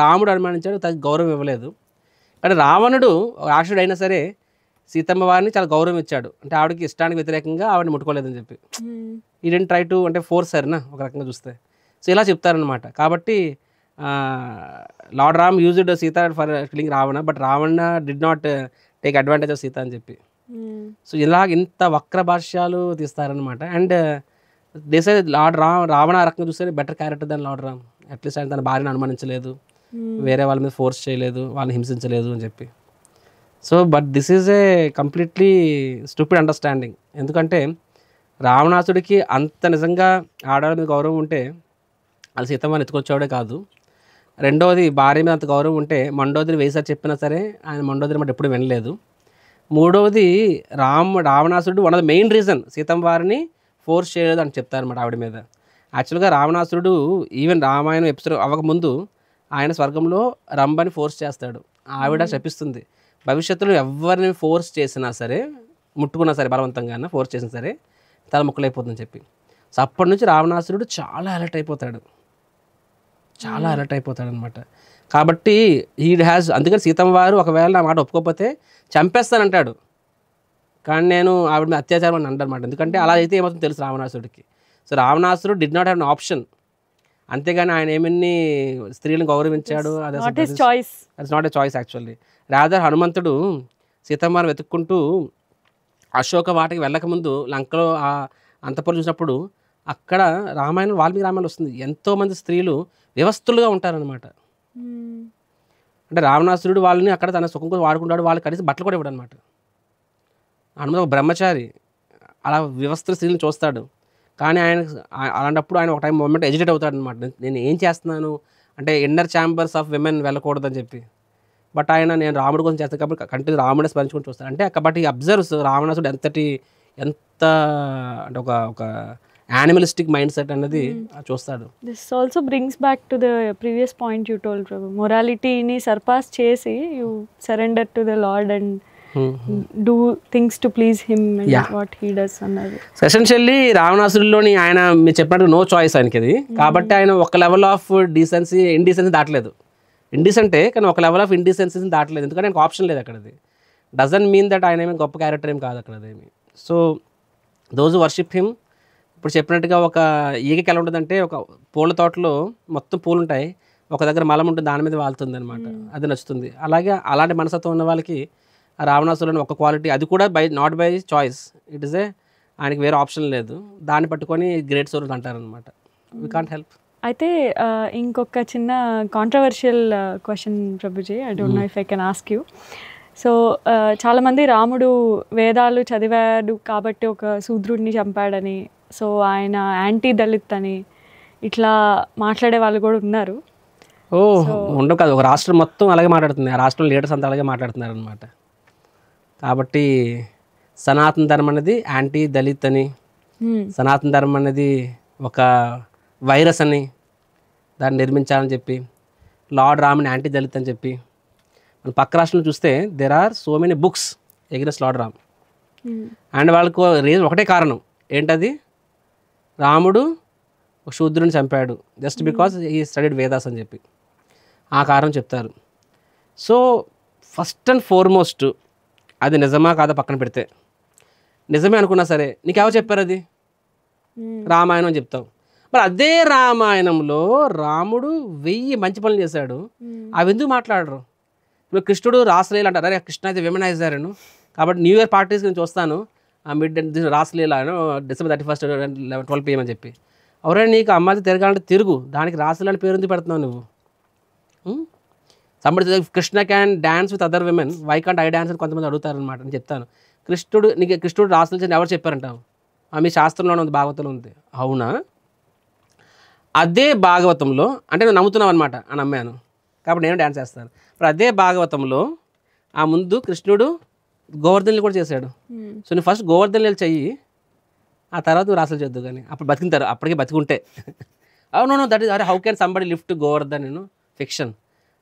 రాముడు అనుమానించాడు, తగ్గ గౌరవం ఇవ్వలేదు. కానీ రావణుడు రాక్షసుడు అయినా సరే సీతమ్మ వారిని చాలా గౌరవం ఇచ్చాడు. అంటే ఆవిడకి ఇష్టానికి వ్యతిరేకంగా ఆవిడని ముట్టుకోలేదని చెప్పి ఈ డెంట్ ట్రై టు అంటే ఫోర్స్ సరేనా ఒక రకంగా చూస్తే. సో ఇలా చెప్తారనమాట. కాబట్టి lord Ram used Sita for killing Ravana, but Ravana did not take advantage of Sita అని చెప్పి. సో ఇంత వక్ర భాష్యాలు తీస్తారనమాట. అండ్ దేశ రావణ ఆ రకంగా చూస్తే బెటర్ క్యారెక్టర్ దాని లార్డ్ రామ్. అట్లీస్ట్ ఆయన తన భార్యను అనుమానించలేదు, వేరే వాళ్ళ మీద ఫోర్స్ చేయలేదు, వాళ్ళని హింసించలేదు అని చెప్పి. So but this is a completely stupid understanding. ఎందుకంటే రావణాసుడికి అంత నిజంగా ఆడవాళ్ళ మీద గౌరవం ఉంటే వాళ్ళు సీతమ్మని ఎత్తుకొచ్చేవాడే కాదు. రెండోది భార్య మీద అంత గౌరవం ఉంటే మండోదరి వేసారి చెప్పినా సరే ఆయన మండోదరి మాట ఎప్పుడు వినలేదు. మూడవది రావణాసురుడు one of the main reason Seethamma వారిని ఫోర్స్ చేయలేదు అని చెప్తారన్నమాట ఆవిడ మీద. యాక్చువల్గా రావణాసురుడు ఈవెన్ రామాయణం ఎపిసోడ్ అవ్వకముందు ఆయన స్వర్గంలో రంభని ఫోర్స్ చేస్తాడు. ఆవిడ శపిస్తుంది, భవిష్యత్తులో ఎవరిని ఫోర్స్ చేసినా సరే, ముట్టుకున్నా సరే బలవంతంగా ఫోర్స్ చేసినా సరే తల ముక్కలైపోతుందని చెప్పి. సో అప్పటి నుంచి రావణాసురుడు చాలా అలర్ట్ అయిపోతాడు, చాలా అలర్ట్ అయిపోతాడు అనమాట. కాబట్టి అందుకని సీతమ్మ వారు ఒకవేళ నా మాట ఒప్పుకోకపోతే చంపేస్తానంటాడు. కానీ నేను ఆవిడ మీద అత్యాచారం అని అంటారనమాట. ఎందుకంటే అలా అయితే ఏమవుతుందో తెలుసు రావణాసురుడికి. సో రావణాసురుడు did not have an option. అంతేగాని ఆయన ఏమన్ని స్త్రీలను గౌరవించాడు, it's not a choice actually. Rather హనుమంతుడు సీతమ్మని వెతుక్కుంటూ అశోక వాటికి వెళ్ళకముందు లంకలో ఆ అంతపురం చూసినప్పుడు అక్కడ వాల్మీకి రామాయణం వస్తుంది, ఎంతోమంది స్త్రీలు వ్యవస్థలుగా ఉంటారనమాట. అంటే రావణాసురుడు వాళ్ళని అక్కడ తన సుఖం కోసం వాడుకుంటాడు, వాళ్ళకి కనీసం బట్టలు కూడా ఇవ్వడు అనమాట. హనుమంతుడు ఒక బ్రహ్మచారి, అలా వ్యవస్థ స్త్రీలను చూస్తాడు. కానీ అలాంటప్పుడు ఆయన ఒక టైం మూమెంట్ ఎజిటేట్ అవుతాడు అనమాట. నేను ఏం చేస్తున్నాను అంటే ఇన్నర్ ఛాంబర్స్ ఆఫ్ విమెన్ వెళ్ళకూడదని చెప్పి. బట్ ఆయన నేను రాముడు కోసం చేస్తాను కాబట్టి కంటిన్యూ రాముడే స్మరించుకొని చూస్తాను. అంటే కాబట్టి అబ్జర్వ్స్ రావణాసుడు ఎంత అంటే ఒక యానిమలిస్టిక్ మైండ్ సెట్ అన్నది చూస్తాడు. This also brings back to the previous point you told Prabhu. మొరాలిటీని సర్పాస్ చేసి you surrender to the lord and do things to please him what he does అన్నది. ఎసెన్షియల్లీ రావణాసురుడిలోని ఆయన మీరు చెప్పినట్టు నో చాయిస్ ఆయనకి అది. కాబట్టి ఆయన ఒక లెవెల్ ఆఫ్ ఇండీసెన్సీ దాటలేదు. ఇండీసెంటే కానీ ఒక లెవెల్ ఆఫ్ ఇండీసెన్సీని దాటలేదు. ఎందుకంటే ఆయనకు ఆప్షన్ లేదు అక్కడది. డజంట్ మీన్ దట్ ఆయన ఏమి గొప్ప క్యారెక్టర్ ఏం కాదు అక్కడదేమి. So those worship him. ఇప్పుడు చెప్పినట్టుగా ఒక ఈగకి ఎలా ఉంటుందంటే ఒక పూల తోటలో మొత్తం పూలు ఉంటాయి, ఒక దగ్గర మలం ఉంటుంది, దాని మీద వాళ్తుంది అనమాట, అది నచ్చుతుంది. అలాగే అలాంటి మనస్తత్వం ఉన్న వాళ్ళకి రావణాసురుని ఒక క్వాలిటీ, అది కూడా not by choice, it is ఆయనకి వేరే ఆప్షన్ లేదు, దాన్ని పట్టుకొని గ్రేట్ సోల్ అంటారనమాట. We can't help. అయితే ఇంకొక చిన్న controversial question Prabhuji, I don't no if I can ask you. So చాలామంది రాముడు వేదాలు చదివాడు కాబట్టి ఒక శూద్రుడిని చంపాడని, సో ఆయన యాంటీ దళిత్ అని ఇట్లా మాట్లాడే వాళ్ళు కూడా ఉన్నారు. ఉండవు కాదు, ఒక రాష్ట్రం మొత్తం అలాగే మాట్లాడుతుంది, ఆ రాష్ట్రం లీడర్స్ అంతా అలాగే మాట్లాడుతున్నారు అనమాట. కాబట్టి సనాతన ధర్మం అనేది యాంటీ దళిత్ అని, సనాతన ధర్మం అనేది ఒక వైరస్ అని దాన్ని నిర్మించాలని చెప్పి, లార్డ్ రామ్ని యాంటీ దళిత్ అని చెప్పి, మన పక్క రాష్ట్రంలో చూస్తే there are so many books against Lord Ram. And వాళ్ళకు రీజన్ ఒకటే కారణం ఏంటది, రాముడు ఒక శూద్రుని చంపాడు just because he studied Vedas అని చెప్పి ఆ కారణం చెప్తారు. సో ఫస్ట్ అండ్ ఫార్మోస్ట్ అది నిజమా కాదా పక్కన పెడితే, నిజమే అనుకున్నా సరే నీకెవరు చెప్పారు అది, రామాయణం అని చెప్తావు. మరి అదే రామాయణంలో రాముడు 1000 మంచి పనులు చేశాడు, అవి ఎందుకు మాట్లాడరు? ఇప్పుడు కృష్ణుడు రాసలీల అంటారు, అరే కృష్ణ అయితే విమెనైజర్ను కాబట్టి న్యూ ఇయర్ పార్టీస్ నేను చూస్తాను రాసలీల December 31st 12 PM అని చెప్పి. ఎవరైనా నీకు అమ్మాయి తిరగాలంటే తిరుగు, దానికి రాసలీల అని పేరు ఎందుకు పెడుతున్నావు నువ్వు? Somebody Krishna can dance with other women, why can't I dance అని కొంతమంది అడుగుతారనమాట. నేను చెప్తాను, కృష్ణుడు రాసలీల ఎవరు చెప్పారంటావు? మీ శాస్త్రంలోనే ఉంది, భాగవతంలో ఉంది. అవునా? అదే భాగవతంలో అంటే నువ్వు నమ్ముతున్నావు అనమాట, అని నమ్మాను కాబట్టి నేను డ్యాన్స్ చేస్తాను. ఇప్పుడు అదే భాగవతంలో ఆ ముందు కృష్ణుడు గోవర్ధనలు కూడా చేశాడు. సో నువ్వు ఫస్ట్ గోవర్ధనలు చెయ్యి, ఆ తర్వాత నువ్వు రాసలు చేద్దు. కానీ అప్పుడు బతికింటారు, అప్పటికే బతికుంటే. అవును దట్ ఈస్, అరే how can somebody lift Govardhan, నేను ఫిక్షన్,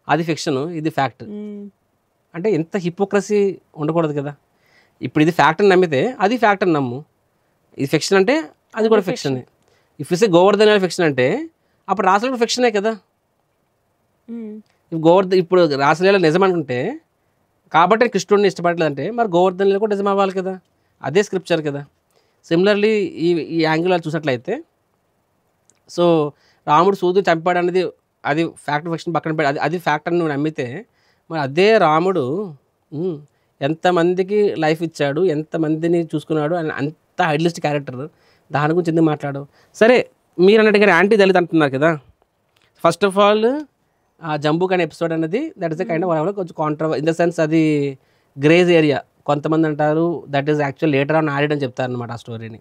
అది ఫిక్షన్, ఇది ఫ్యాక్ట్. అంటే ఎంత హిపోక్రసీ ఉండకూడదు కదా. ఇప్పుడు ఇది ఫ్యాక్ట్ అని నమ్మితే అది ఫ్యాక్ట్ అని నమ్ము, ఇది ఫిక్షన్ అంటే అది కూడా ఫిక్షనే. ఇఫ్ ఇస్ గోవర్ధన్ ఫిక్షన్ అంటే అప్పుడు రాసలీల కూడా ఫిక్షనే కదా. ఇప్పుడు రాసలీల నిజం అనుకుంటే కాబట్టి కృష్ణుడిని ఇష్టపడలేదంటే మరి గోవర్ధనలో కూడా నిజం అవ్వాలి కదా, అదే స్క్రిప్చర్ కదా. సిమిలర్లీ ఈ యాంగిల్ చూసినట్లయితే, సో రాముడు సూర్యుడు చంపాడు అనేది అది ఫ్యాక్ట్ ఫిక్షన్ పక్కన పెట్టి అది ఫ్యాక్ట్ అని నువ్వు నమ్మితే, మరి అదే రాముడు ఎంతమందికి లైఫ్ ఇచ్చాడు, ఎంతమందిని చూసుకున్నాడు అని అంత ఐడియలిస్టిక్ క్యారెక్టర్, దాని గురించి ఎందుకు మాట్లాడు? సరే మీరు అన్నట్టుగా యాంటీ దళిత్ అంటున్నారు కదా. ఫస్ట్ ఆఫ్ ఆల్ ఆ జంబూక్ అనే ఎపిసోడ్ అనేది that is the kind of కొంచెం కాంట్రవర్ ఇన్ ద సెన్స్, అది గ్రేజ్ ఏరియా. కొంతమంది అంటారు that is actual later on added అని చెప్తారు అనమాట ఆ స్టోరీని.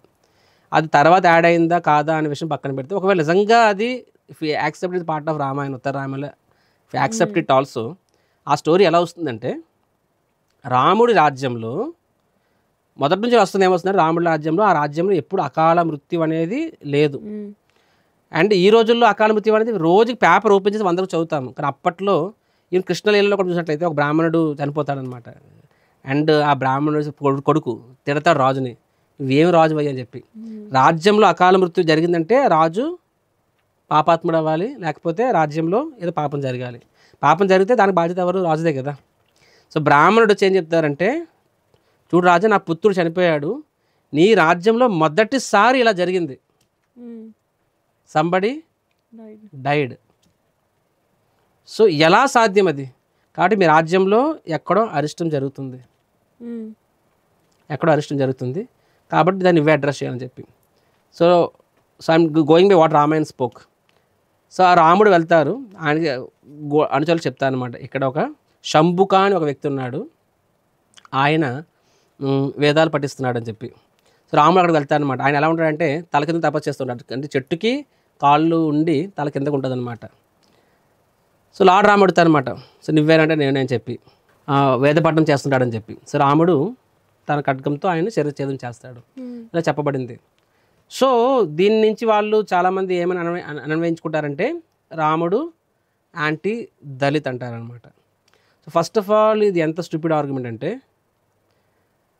అది తర్వాత యాడ్ అయిందా కాదా అనే విషయం పక్కన పెడితే, ఒకవేళ నిజంగా అది if you accept is part of Ramayana, Uttara Ramayana, if you accept it also, ఆ స్టోరీ ఎలా వస్తుందంటే రాముడి రాజ్యంలో మొదటి నుంచి వస్తుంది ఏమొస్తుందంటే రాముడి రాజ్యంలో, ఆ రాజ్యంలో ఎప్పుడు అకాల మృత్యు అనేది లేదు. అండ్ ఈ రోజుల్లో అకాల మృత్యు అనేది రోజుకి పేపర్ ఓపెన్ చేసి 100 చదువుతాము. కానీ అప్పట్లో ఈవెన్ కృష్ణలీలలో కూడా చూసినట్లయితే ఒక బ్రాహ్మణుడు చనిపోతాడనమాట. అండ్ ఆ బ్రాహ్మణుడు కొడుకు తిడతాడు రాజుని, ఇవేం రాజు అయ్యి అని చెప్పి. రాజ్యంలో అకాల మృత్యు జరిగిందంటే రాజు పాపాత్ముడు అవ్వాలి, లేకపోతే రాజ్యంలో ఏదో పాపం జరగాలి. పాపం జరిగితే దానికి బాధ్యత ఎవరు? రాజుదే కదా. సో బ్రాహ్మణుడు వచ్చి ఏం చెప్తారంటే, చూడు రాజా, నా పుత్రుడు చనిపోయాడు, నీ రాజ్యంలో మొదటిసారి ఇలా జరిగింది, సంబడి డైడ్. సో ఎలా సాధ్యం అది? కాబట్టి మీ రాజ్యంలో ఎక్కడో అరిష్టం జరుగుతుంది, ఎక్కడో అరిష్టం జరుగుతుంది, కాబట్టి దాన్ని ఇవే అడ్రస్ చేయాలని చెప్పి. So I'm going by what Ramayana spoke. So ఆ రాముడు వెళ్తారు, ఆయనకి అనుచరులు చెప్తారనమాట, ఇక్కడ ఒక శంభుక అని ఒక వ్యక్తి ఉన్నాడు, ఆయన వేదాలు పఠిస్తున్నాడు అని చెప్పి. సో రాముడు అక్కడికి వెళ్తారనమాట. ఆయన ఎలా ఉంటాడంటే తల కింద తపస్సు చేస్తున్నాడు, అంటే చెట్టుకి కాళ్ళు ఉండి తల కిందకు ఉంటుంది అనమాట. సో లార్డ్ రాముడు అడుగుతారనమాట, సో నువ్వేనంటే నేనేం చెప్పి వేద పఠనం చేస్తుంటాడని చెప్పి. సో రాముడు తన ఖడ్గంతో ఆయన శరీరఛేదం చేస్తాడు, ఇలా చెప్పబడింది. సో దీని నుంచి వాళ్ళు చాలామంది ఏమని అన్వయించుకుంటారంటే రాముడు యాంటీ దళిత్ అంటారనమాట. సో ఫస్ట్ ఆఫ్ ఆల్ ఇది ఎంత స్టూపిడ్ ఆర్గ్యుమెంట్ అంటే,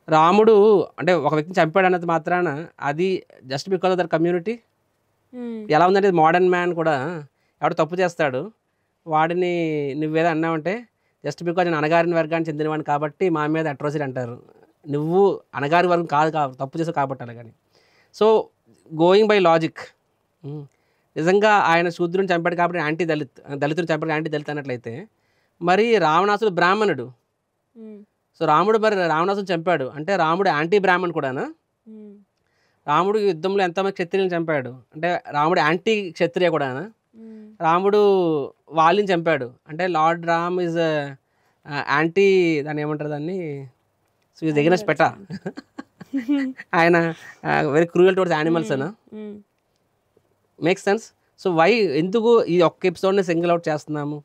రాముడు అంటే ఒక వ్యక్తిని చంపాడు అన్నది మాత్రాన అది just because of their community. ఎలా ఉందంటే మోడర్న్ మ్యాన్ కూడా ఎవడు తప్పు చేస్తాడు, వాడిని నువ్వేదో అన్నావంటే జస్ట్ బికాజ్ నేను అణగారిన వర్గానికి చెందినవాడిని కాబట్టి మా మీద అట్రోసిటీ అంటారు. నువ్వు అణగారి వర్గం కాదు తప్పు చేసావు కాబట్టి అలాగని. సో గోయింగ్ బై లాజిక్, నిజంగా ఆయన శూద్రుని చంపాడు కాబట్టి యాంటీ దళిత్, దళితుని చంపాడు యాంటీ దళిత్ అన్నట్లయితే, మరి రావణాసుడు బ్రాహ్మణుడు. సో రాముడు మరి రావణాసుడు చంపాడు అంటే రాముడు యాంటీ బ్రాహ్మణ్ కూడానా? రాముడు యుద్ధంలో ఎంతమంది క్షత్రియులను చంపాడు అంటే రాముడు యాంటీ క్షత్రియ కూడానా? రాముడు వాళ్ళని చంపాడు అంటే లార్డ్ రామ్ ఈజ్ యాంటీ, దాన్ని ఏమంటారు దాన్ని, సో ఈజ్ ఎగెనెస్ట్ పెటా, ఆయన వెరీ క్రూయల్ టువర్డ్స్ యానిమల్స్ అనా? Make sense. సో వై, ఎందుకు ఈ ఒక్క ఎపిసోడ్ని సింగిల్ అవుట్ చేస్తున్నాము?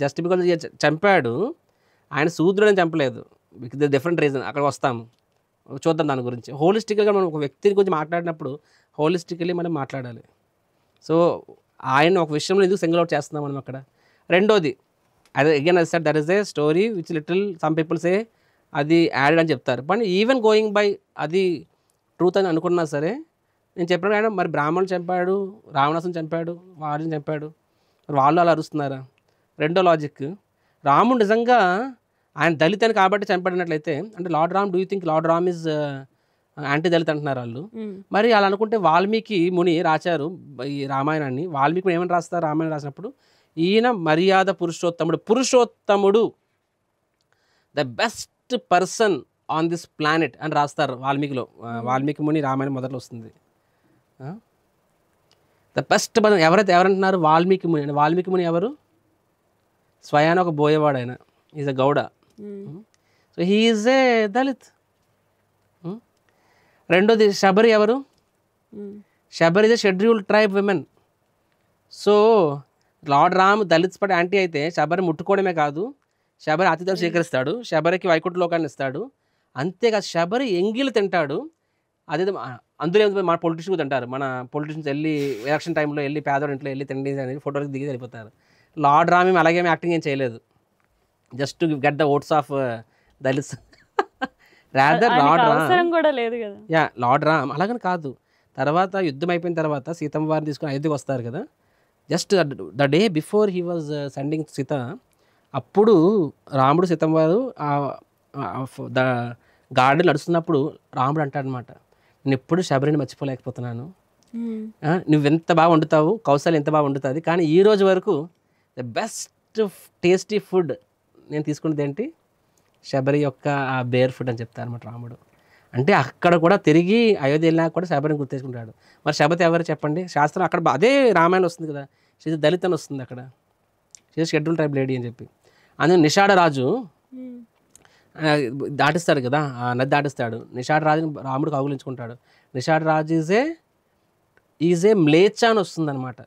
జస్ట్ బికాజ్ చంపాడు, ఆయన శూద్రుడని చంపలేదు, డిఫరెంట్ రీజన్, అక్కడ వస్తాము చూద్దాం దాని గురించి. హోలిస్టిక్గా మనం ఒక వ్యక్తిని గురించి మాట్లాడినప్పుడు హోలిస్టికలీ మనం మాట్లాడాలి. సో ఆయన ఒక విషయంలో ఎందుకు సింగిల్ అవుట్ చేస్తున్నాం మనం అక్కడ. రెండోది, అదే again I said that is a story which little some people say అది యాడెడ్ అని చెప్తారు, బట్ ఈవెన్ గోయింగ్ బై అది ట్రూత్ అని అనుకున్నా సరే, నేను చెప్పిన ఆయన మరి బ్రాహ్మణులు చంపాడు, రావణాసుని చంపాడు, వాడిని చంపాడు, మరి వాళ్ళు అలా అరుస్తున్నారా? రెండో లాజిక్, రాముడు నిజంగా ఆయన దళిత్ అని కాబట్టి చంపాడినట్లయితే, అంటే lord Ram, do you think lord Ram is anti Dalit అంటున్నారు వాళ్ళు. మరి అలా అనుకుంటే వాల్మీకి ముని రాశారు ఈ రామాయణాన్ని, వాల్మీకి ముని ఏమని రాస్తారు రామాయణం రాసినప్పుడు, ఈయన మర్యాద పురుషోత్తముడు the best person on this planet అని రాస్తారు వాల్మీకిలో. వాల్మీకి ముని రామాయణం మొదట్లో వస్తుంది. ద బెస్ట్ పర్సన్ ఎవరంటున్నారు? వాల్మీకి ముని. అంటే వాల్మీకి ముని ఎవరు? స్వయాన ఒక బోయేవాడు, ఆయన is a Gowda. So he is a Dalit. రెండోది శబరి ఎవరు? Shabari is a scheduled tribe women. So lord Ram Dalits put anti అయితే శబరి ముట్టుకోవడమే కాదు, శబరి అతిథులు స్వీకరిస్తాడు, శబరికి వైకుంఠ లోకాన్ని ఇస్తాడు. అంతేకాదు శబరి ఎంగిలు తింటాడు. అదే అందులో మన పొలిటీషియన్ తింటారు, మన పొలిటీషియన్స్ వెళ్ళి ఎలక్షన్ టైంలో వెళ్ళి పేదవాడి ఇంట్లో వెళ్ళి తిండి అనేది ఫోటోకి దిగి వెళ్ళిపోతారు. లార్డ్ రామ్ అలాగేమి యాక్టింగ్ ఏం చేయలేదు, just to get the votes of Dalits. Rather lord Ram, yeah lord Ram అలాగని కాదు. తర్వాత యుద్ధం అయిపోయిన తర్వాత సీతమ్మ వారిని తీసుకుని అయోధ్యకి వస్తారు కదా, just the day before he was sending Sita, అప్పుడు రాముడు సీతమ్మ వారు ద గార్డెన్ నడుస్తున్నప్పుడు రాముడు అంటాడనమాట, నేను ఎప్పుడు శబరిని మర్చిపోలేకపోతున్నాను, నువ్వెంత బాగా వండుతావు, కౌశల్య ఎంత బాగా వండుతుంది, కానీ ఈ రోజు వరకు ద బెస్ట్ టేస్టీ ఫుడ్ నేను తీసుకున్నది ఏంటి, శబరి యొక్క ఆ బేర్ ఫుడ్ అని చెప్తారు అనమాట రాముడు. అంటే అక్కడ కూడా తిరిగి అయోధ్య వెళ్ళినా కూడా శబరిని గుర్తేసుకుంటాడు. మరి శబరి ఎవరు చెప్పండి? శాస్త్రం అక్కడ అదే రామాయణం వస్తుంది కదా, షీజ్ దళిత్ అని వస్తుంది అక్కడ, షీజ్ షెడ్యూల్ ట్రైబ్ లేడీ అని చెప్పి. అందుకని నిషాడ రాజు ఆ, దాటిస్తాడు కదా, ఆ నది దాటిస్తాడు. నిషాడ్ రాజుని రాముడు కౌగులించుకుంటాడు. నిషాడ్ రాజు ఈజ్ ఏ మ్లేచ్ఛ అని వస్తుంది అనమాట.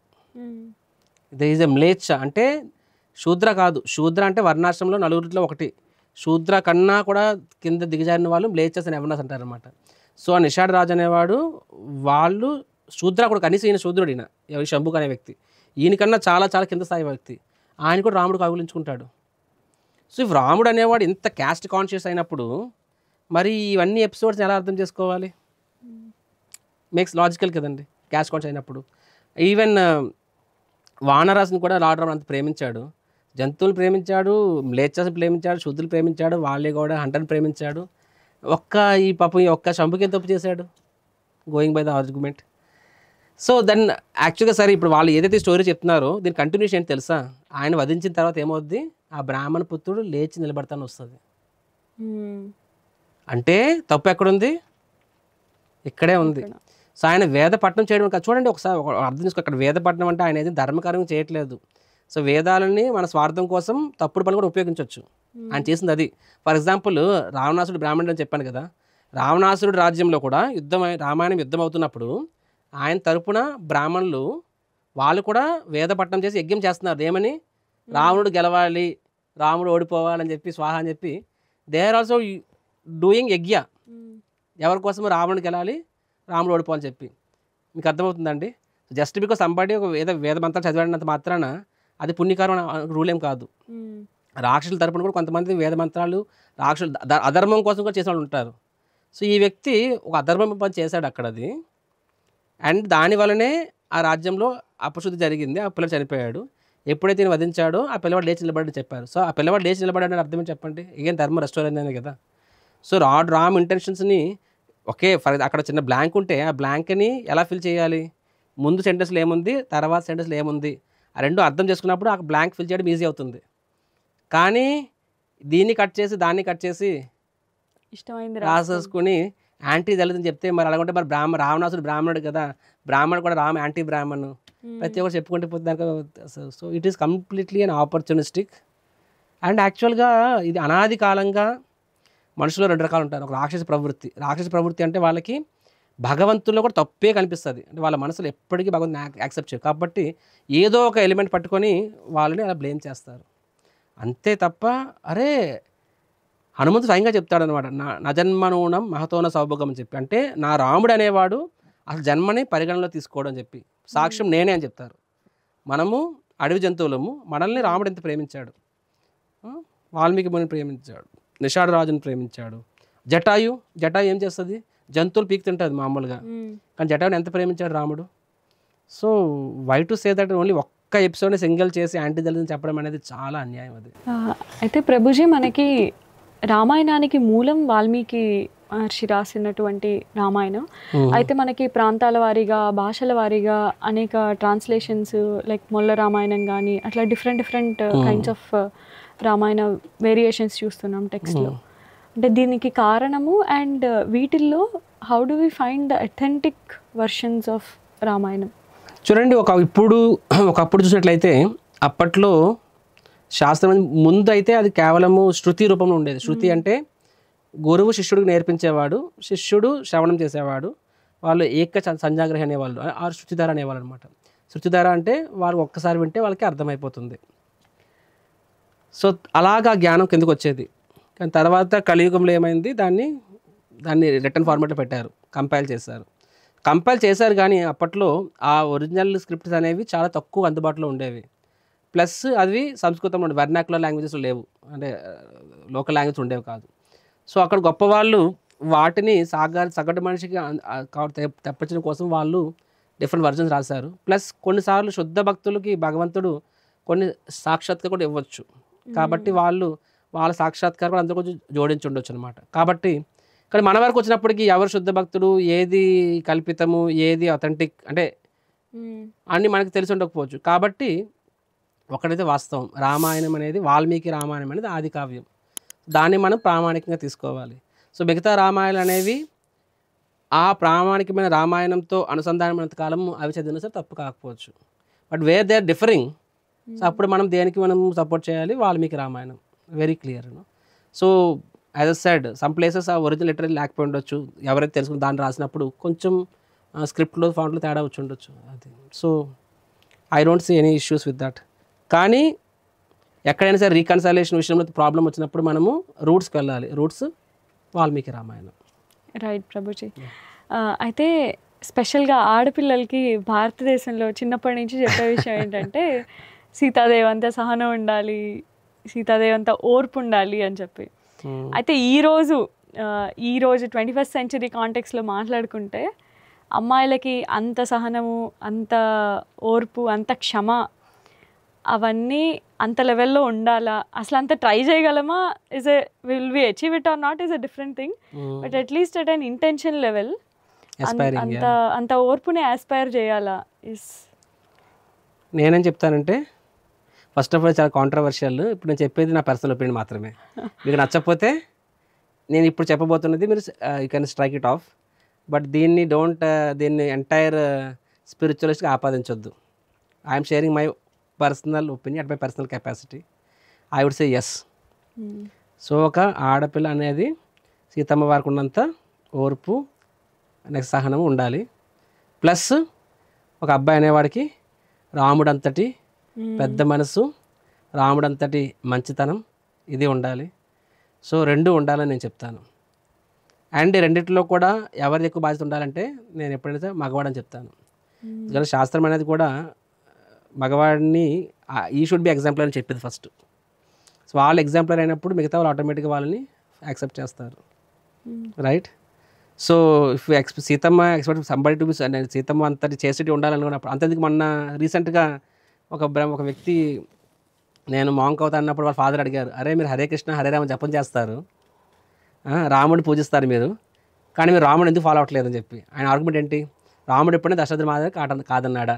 ఇది ఈజ్ ఏ మ్లేచ్ఛ అంటే శూద్ర కాదు. శూద్ర అంటే వర్ణాశ్రమంలో నలుగురిలో ఒకటి. శూద్ర కన్నా కూడా కింద దిగజారిన వాళ్ళు మ్లేచ్ఛస్ అని ఎవరన్నా అంటారు అనమాట. సో ఆ నిషాడ్ రాజు అనేవాడు వాళ్ళు శూద్ర కూడా, కనీసం ఈయన శూద్రుడు, ఈయన ఎవరి శంభుక్ అనే వ్యక్తి ఈయనకన్నా చాలా చాలా కింద స్థాయి వ్యక్తి. ఆయన కూడా రాముడు కౌగులించుకుంటాడు. సో ఇఫ్ రాముడు అనేవాడు ఇంత క్యాస్ట్ కాన్షియస్ అయినప్పుడు మరి ఇవన్నీ ఎపిసోడ్స్ ఎలా అర్థం చేసుకోవాలి? మేక్స్ లాజికల్ కదండి క్యాస్ట్ కాన్షియస్ అయినప్పుడు. ఈవెన్ వానరాసుని కూడా లార్డ్ రాముడు అంత ప్రేమించాడు. జంతువులు ప్రేమించాడు, మ్లేచ్ఛస్ని ప్రేమించాడు, శుద్ధులు ప్రేమించాడు, వాళ్ళే కూడా హంటర్ని ప్రేమించాడు. ఈ పాపం ఈ ఒక్క శంభుకి ఏం తప్పు చేశాడు? Going by the argument. So then యాక్చువల్గా సరే ఇప్పుడు వాళ్ళు ఏదైతే స్టోరీ చెప్తున్నారో దీని కంటిన్యూషన్ ఏంటి తెలుసా? ఆయన వధించిన తర్వాత ఏమవుద్ది? ఆ బ్రాహ్మణ పుత్రుడు లేచి నిలబడతాను వస్తుంది. అంటే తప్పు ఎక్కడుంది? ఇక్కడే ఉంది. సో ఆయన వేద పఠనం చేయడం కాదు. చూడండి ఒకసారి అర్థం చేసుకో, అక్కడ వేద పఠనం అంటే ఆయన ఏది ధర్మకార్యం చేయట్లేదు. సో వేదాలని మన స్వార్థం కోసం తప్పుడు పనులు కూడా ఉపయోగించవచ్చు. ఆయన చేసింది అది. ఫర్ ఎగ్జాంపుల్ రావణాసుడు బ్రాహ్మణుడు అని చెప్పాను కదా, రావణాసురుడు రాజ్యంలో కూడా రామాయణం యుద్ధం అవుతున్నప్పుడు ఆయన తరపున బ్రాహ్మణులు వాళ్ళు కూడా వేద పఠనం చేసి యజ్ఞం చేస్తున్నారు. ఏమని? రావణుడు గెలవాలి, రాముడు ఓడిపోవాలని చెప్పి స్వాహ అని చెప్పి దే ఆర్ ఆల్సో డూయింగ్ యజ్ఞ. ఎవరి కోసం? రావణుడు గెలాలి, రాముడు ఓడిపోవాలని చెప్పి. మీకు అర్థమవుతుందండి? జస్ట్ బికాస్ సంబడి ఒక వేద మంత్రాలు చదివాడినంత మాత్రాన అది పుణ్యకారం రూల్ ఏం కాదు. రాక్షసుల తరపున కూడా కొంతమంది వేద మంత్రాలు రాక్షసులు అధర్మం కోసం కూడా చేసిన వాళ్ళు ఉంటారు. సో ఈ వ్యక్తి ఒక అధర్మం పని చేశాడు అక్కడ అది, అండ్ దానివల్లనే ఆ రాజ్యంలో అపశుద్ధి జరిగింది. ఆ పిల్లడు చనిపోయాడు. ఎప్పుడైతే ఈయన వధించాడో ఆ పిల్లవాడు లేచి నిలబడి చెప్పారు. సో ఆ పిల్లవాడు లేచి నిలబడాడని అర్థం ఏంటి చెప్పండి? ఏం ధర్మం రెస్టోర్ అయిందనే కదా. సో రామ్ ఇంటెన్షన్స్ని ఓకే అక్కడ చిన్న బ్లాంక్ ఉంటే ఆ బ్లాంక్ని ఎలా ఫిల్ చేయాలి? ముందు సెంటెన్స్లో ఏముంది, తర్వాత సెంటెన్స్లో ఏముంది, ఆ రెండు అర్థం చేసుకున్నప్పుడు ఆ బ్లాంక్ ఫిల్ చేయడం ఈజీ అవుతుంది. కానీ దీన్ని కట్ చేసి దాన్ని కట్ చేసి ఇష్టమైంది రాసేసుకుని యాంటీ దళితని చెప్తే మరి అలాగంటే మరి రావణాసుడు బ్రాహ్మణుడు కదా, బ్రాహ్మణుడు కూడా యాంటీ బ్రాహ్మణ్ ప్రతి ఒక్కరు చెప్పుకుంటే పోతే దానికి. So it is completely an opportunistic. And యాక్చువల్గా ఇది అనాది కాలంగా మనుషులు రెండు రకాలు ఉంటారు. ఒక రాక్షస ప్రవృత్తి. రాక్షస ప్రవృత్తి అంటే వాళ్ళకి భగవంతుల్లో కూడా తప్పే కనిపిస్తుంది. అంటే వాళ్ళ మనసులో ఎప్పటికీ భగవంతుని యాక్సెప్ట్ చేయరు. కాబట్టి ఏదో ఒక ఎలిమెంట్ పట్టుకొని వాళ్ళని అలా బ్లేమ్ చేస్తారు అంతే తప్ప. అరే హనుమంతుడు స్వయంగా చెప్తాడు అనమాట, నా జన్మనూనం మహతోన సౌభోగం అని చెప్పి. అంటే నా రాముడు అనేవాడు అసలు జన్మని పరిగణలో తీసుకోవడం అని చెప్పి సాక్ష్యం నేనే అని చెప్తారు. మనము అడవి జంతువులము, మనల్ని రాముడు ఎంత ప్రేమించాడు. వాల్మీకి ముని ప్రేమించాడు, నిషాడ్ రాజుని ప్రేమించాడు. జటాయు ఏం చేస్తుంది? జంతువులు పీక్ తింటుంది మామూలుగా, కానీ జటాయుని ఎంత ప్రేమించాడు రాముడు. So why to say that only ఒక్క ఎపిసోడ్ని సింగిల్ చేసి యాంటీ దళితం చెప్పడం అనేది చాలా అన్యాయం అది. అయితే ప్రభుజీ మనకి రామాయణానికి మూలం వాల్మీకి మహర్షి రాసినటువంటి రామాయణం. అయితే మనకి ప్రాంతాల వారీగా భాషల వారీగా అనేక ట్రాన్స్లేషన్స్ లైక్ మొల్ల రామాయణం కానీ అట్లా different kinds of Ramayana variations చూస్తున్నాం టెక్స్ట్లో. అంటే దీనికి కారణము అండ్ వీటిల్లో how do we find the authentic versions of Ramayanam? చూడండి, ఒకప్పుడు చూసినట్లయితే అప్పట్లో శాస్త్రం ముందు అయితే అది కేవలము శృతి రూపంలో ఉండేది. శృతి అంటే గురువు శిష్యుడికి నేర్పించేవాడు, శిష్యుడు శ్రవణం చేసేవాడు, వాళ్ళు ఏక సంజాగ్రహి అనేవాళ్ళు, ఆ శృతిధార అనేవాళ్ళు అనమాట. శృతిధార అంటే వారు ఒక్కసారి వింటే వాళ్ళకి అర్థమైపోతుంది. సో అలాగా జ్ఞానం కిందకు వచ్చేది. కానీ తర్వాత కలియుగంలో ఏమైంది, దాన్ని రిటర్న్ ఫార్మాట్లో పెట్టారు, కంపైల్ చేశారు. కానీ అప్పట్లో ఆ ఒరిజినల్ స్క్రిప్ట్స్ అనేవి చాలా తక్కువ అందుబాటులో ఉండేవి. ప్లస్ అవి సంస్కృతంలో ఉండే వెర్నాక్యులర్ లాంగ్వేజెస్లో లేవు, అంటే లోకల్ లాంగ్వేజ్ ఉండేవి కాదు. సో అక్కడ గొప్పవాళ్ళు వాటిని సగటు మనిషికి తెప్పించడం కోసం వాళ్ళు డిఫరెంట్ వర్జన్స్ రాశారు. ప్లస్ కొన్నిసార్లు శుద్ధ భక్తులకి భగవంతుడు కొన్ని సాక్షాత్కారం కూడా ఇవ్వచ్చు. కాబట్టి వాళ్ళ సాక్షాత్కారం కూడా అందరూ కొంచెం జోడించి ఉండొచ్చు అనమాట. కాబట్టి కానీ మన వరకు వచ్చినప్పటికీ ఎవరు శుద్ధ భక్తుడు, ఏది కల్పితము, ఏది అథెంటిక్ అంటే అన్నీ మనకి తెలిసి ఉండకపోవచ్చు. కాబట్టి ఒకటైతే వాస్తవం, రామాయణం అనేది వాల్మీకి రామాయణం అనేది ఆది కావ్యం, దాన్ని మనం ప్రామాణికంగా తీసుకోవాలి. సో మిగతా రామాయణాలు అనేవి ఆ ప్రామాణికమైన రామాయణంతో అనుసంధానమైనంత కాలం అవి చదివినా సరే తప్పు కాకపోవచ్చు. But where they are differing, so అప్పుడు మనం దేనికి మనం సపోర్ట్ చేయాలి? Valmiki Ramayanam, very clear. So as I said some places ఆ ఒరిజినల్ లిటరీ లేకపోయి ఉండొచ్చు, ఎవరైతే తెలుసుకుని దాన్ని రాసినప్పుడు కొంచెం స్క్రిప్ట్లో ఫాంట్లో తేడా వచ్చి ఉండొచ్చు అది. So I don't see any issues with that. కానీ ఎక్కడైనా సరే రీకన్సలేషన్ విషయంలో ప్రాబ్లం వచ్చినప్పుడు మనము రూట్స్కి వెళ్ళాలి. రూట్స్ వాల్మీకి రామాయణం. రైట్ ప్రభుజీ. అయితే స్పెషల్గా ఆడపిల్లలకి భారతదేశంలో చిన్నప్పటి నుంచి చెప్పే విషయం ఏంటంటే సీతాదేవి అంత సహనం ఉండాలి, సీతాదేవి అంత ఓర్పు ఉండాలి అని చెప్పి. అయితే ఈరోజు 21st century కాంటెక్స్లో మాట్లాడుకుంటే అమ్మాయిలకి అంత సహనము, అంత ఓర్పు, అంత క్షమ అవన్నీ అంత లెవెల్లో ఉండాలా, అసలు అంత ట్రై చేయగలమా, will we achieve it or not is a different thing, but at least at an intention level అంత ఓర్పుని ఆస్పైర్ చేయాలా ఇస్. నేనేం చెప్తానంటే ఫస్ట్ ఆఫ్ ఆల్ చాలా కాంట్రవర్షియల్. ఇప్పుడు నేను చెప్పేది నా పర్సనల్ ఒపీనియన్ మాత్రమే. మీకు నచ్చకపోతే నేను ఇప్పుడు చెప్పబోతున్నది మీరు you can strike it off. But దీన్ని ఎంటైర్ స్పిరిచువలిస్ట్గా ఆపాదించొద్దు. I'm sharing my personal opinion at my personal capacity. I would say yes. So ఒక ఆడపిల్ల అనేది సీతమ్మ వారికి ఉన్నంత ఓర్పు, నెక్స్ట్ సహనం ఉండాలి. ప్లస్ ఒక అబ్బాయి అనేవాడికి రాముడంతటి పెద్ద మనసు, రాముడంతటి మంచితనం ఇది ఉండాలి. సో రెండు ఉండాలని నేను చెప్తాను. అండ్ రెండిట్లో కూడా ఎవరిది ఎక్కువ బాధ్యత ఉండాలంటే నేను ఎప్పుడైతే మగవాడని చెప్తాను. ఎందుకంటే శాస్త్రం అనేది కూడా మగవాడిని ఈ షుడ్ బి ఎగ్జాంపుల్ అని చెప్పింది ఫస్ట్. సో వాళ్ళు ఎగ్జాంపుల్ అయినప్పుడు మిగతా వాళ్ళు ఆటోమేటిక్గా వాళ్ళని యాక్సెప్ట్ చేస్తారు. Right. So if Seethamma expect somebody to be, Seethamma అంతటి చేసేటి ఉండాలనుకున్నప్పుడు అంతేందుకు మొన్న రీసెంట్గా ఒక వ్యక్తి నేను మాంక్ అవుతా అన్నప్పుడు వాళ్ళ ఫాదర్ అడిగారు, అరే మీరు హరే కృష్ణ హరే రామ జపం చేస్తారు, రాముడిని పూజిస్తారు మీరు, కానీ మీరు రాముడు ఎందుకు ఫాలో అవ్వట్లేదు అని చెప్పి. ఆయన ఆర్గ్యుమెంట్ ఏంటి, రాముడు ఎప్పుడైనా దశరథుడి మాదిరి కాదన్నాడా,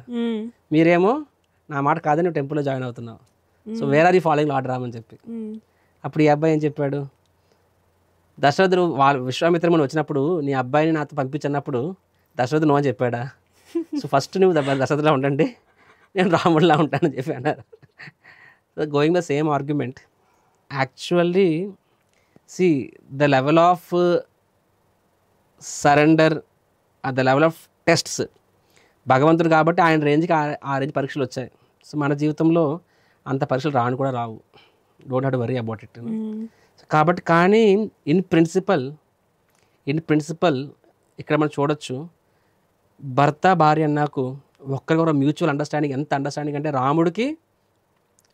మీరేమో నా మాట కాదని నువ్వు టెంపుల్లో జాయిన్ అవుతున్నావు, so where are you following Lord Ram అని చెప్పి. అప్పుడు ఈ అబ్బాయి ఏం చెప్పాడు, దశరథుడు విశ్వామిత్రముని వచ్చినప్పుడు నీ అబ్బాయిని నాతో పంపించినప్పుడు దశరథుడు నో అని చెప్పాడా. సో ఫస్ట్ నువ్వు దశరథులా ఉండండి, నేను రాముడిలా ఉంటానని చెప్పి అన్నారు. So going the same argument, actually see the level of surrender, the level of tests, భగవంతుడు కాబట్టి ఆయన రేంజ్కి ఆ రేంజ్ పరీక్షలు వచ్చాయి. సో మన జీవితంలో అంత పరీక్షలు రాను కూడా రావు. Don't have to worry about it. కాబట్టి కానీ ఇన్ ప్రిన్సిపల్ ఇక్కడ మనం చూడొచ్చు, భర్త భార్య అన్నాకు ఒక్కరికొకరు మ్యూచువల్ అండర్స్టాండింగ్. ఎంత అండర్స్టాండింగ్ అంటే రాముడికి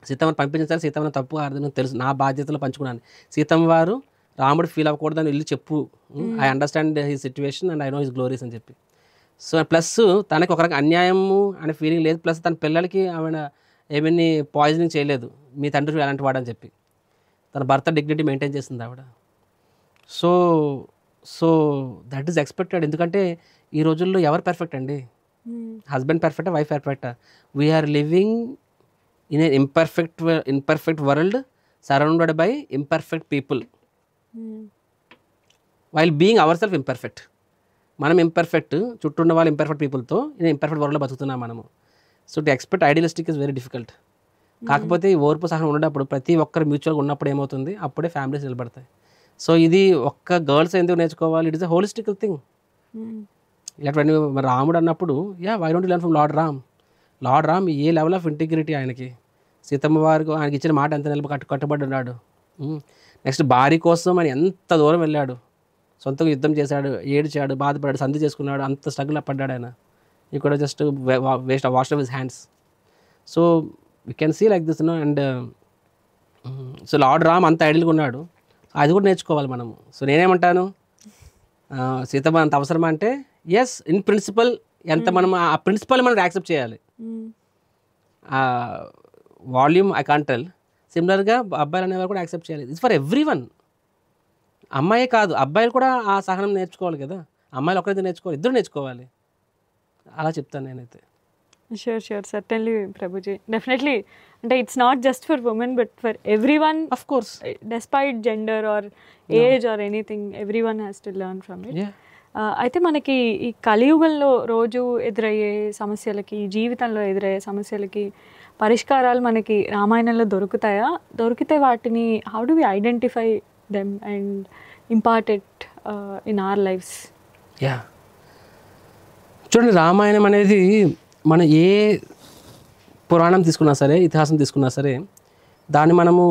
సీతమ్మని పంపించాలి, సీతమ్మని తప్పు అర్థం తెలుసు, నా బాధ్యతలో పంచుకున్నాను. సీతమ్మ వారు రాముడు ఫీల్ అవ్వకూడదని వెళ్ళి చెప్పు, I understand his situation and I know his glories అని చెప్పి. సో ప్లస్ తనకి ఒక రకం అన్యాయము అనే ఫీలింగ్ లేదు. ప్లస్ తన పిల్లలకి ఆమె ఏమీ పాయిజనింగ్ చేయలేదు, మీ తండ్రి అలాంటి వాడని చెప్పి తన భర్త డిగ్నిటీ మెయింటైన్ చేస్తుంది ఆవిడ. So that is expected. ఎందుకంటే ఈ రోజుల్లో ఎవరు పర్ఫెక్ట్ అండి, హస్బెండ్ పర్ఫెక్టా, వైఫ్ పర్ఫెక్టా? We're living in a imperfect world surrounded by imperfect people while being our self imperfect. మనం ఇంపర్ఫెక్ట్, చుట్టూ ఉన్న వాళ్ళు ఇంపర్ఫెక్ట్ పీపుల్తో ఇన్ ఇంపర్ఫెక్ట్ వరల్డ్లో బతుకుతున్నాం మనము. So to expect idealistic is very difficult. కాకపోతే ఈ ఓర్పు సహనం ఉన్నప్పుడు, ప్రతి ఒక్కరు మ్యూచువల్గా ఉన్నప్పుడు ఏమవుతుంది, అప్పుడే ఫ్యామిలీస్ నిలబడతాయి. సో ఇది ఒక్క గర్ల్స్ ఎందుకు నేర్చుకోవాలి, it is a holistical thing. ఇలాంటి రాముడు అన్నప్పుడు why don't you learn from Lord Ram a level of integrity ఆయనకి, సీతమ్మ వారికి ఆయనకి ఇచ్చిన మాట ఎంత కట్టుబడి ఉన్నాడు. నెక్స్ట్ భార్య కోసం ఆయన ఎంత దూరం వెళ్ళాడు, సొంతంగా యుద్ధం చేశాడు, ఏడ్చాడు, బాధపడ్డాడు, సంధి చేసుకున్నాడు, అంత స్ట్రగుల్ పడ్డాడు ఆయన. ఈ కూడా just wash off his hands. So you can see like this and so lord Ram అంత ఐడియల్గా ఉన్నాడు, అది కూడా నేర్చుకోవాలి మనము. సో నేనేమంటాను, సీతమ్మ అంత అవసరమా అంటే ఎస్, ఇన్ ప్రిన్సిపల్ ఎంత మనం ఆ ప్రిన్సిపల్ మనం యాక్సెప్ట్ చేయాలి. Volume I can't tell. సిమిలర్గా అబ్బాయిలు అనేవారు కూడా యాక్సెప్ట్ చేయాలి. It's for every one. అమ్మాయి కాదు, అబ్బాయిలు కూడా ఆ సహనం నేర్చుకోవాలి కదా. అమ్మాయిలు ఒకరైతే నేర్చుకోవాలి, ఇద్దరు నేర్చుకోవాలి. అలా చెప్తాను నేనైతే. Sure certainly Prabhuji, definitely. అంటే it's not just for women but for every one, of course, despite gender are age or anything, every one has to learn from it. అయితే మనకి ఈ కలియుగంలో రోజు ఎదురయ్యే సమస్యలకి, జీవితంలో ఎదురయ్యే సమస్యలకి పరిష్కారాలు మనకి రామాయణంలో దొరుకుతాయా? దొరికితే వాటిని how do we identify them and impart it in our lives. Yeah, చూడండి, రామాయణం అనేది మనం ఏ పురాణం తీసుకున్నా సరే, ఇతిహాసం తీసుకున్నా సరే, దాన్ని మనము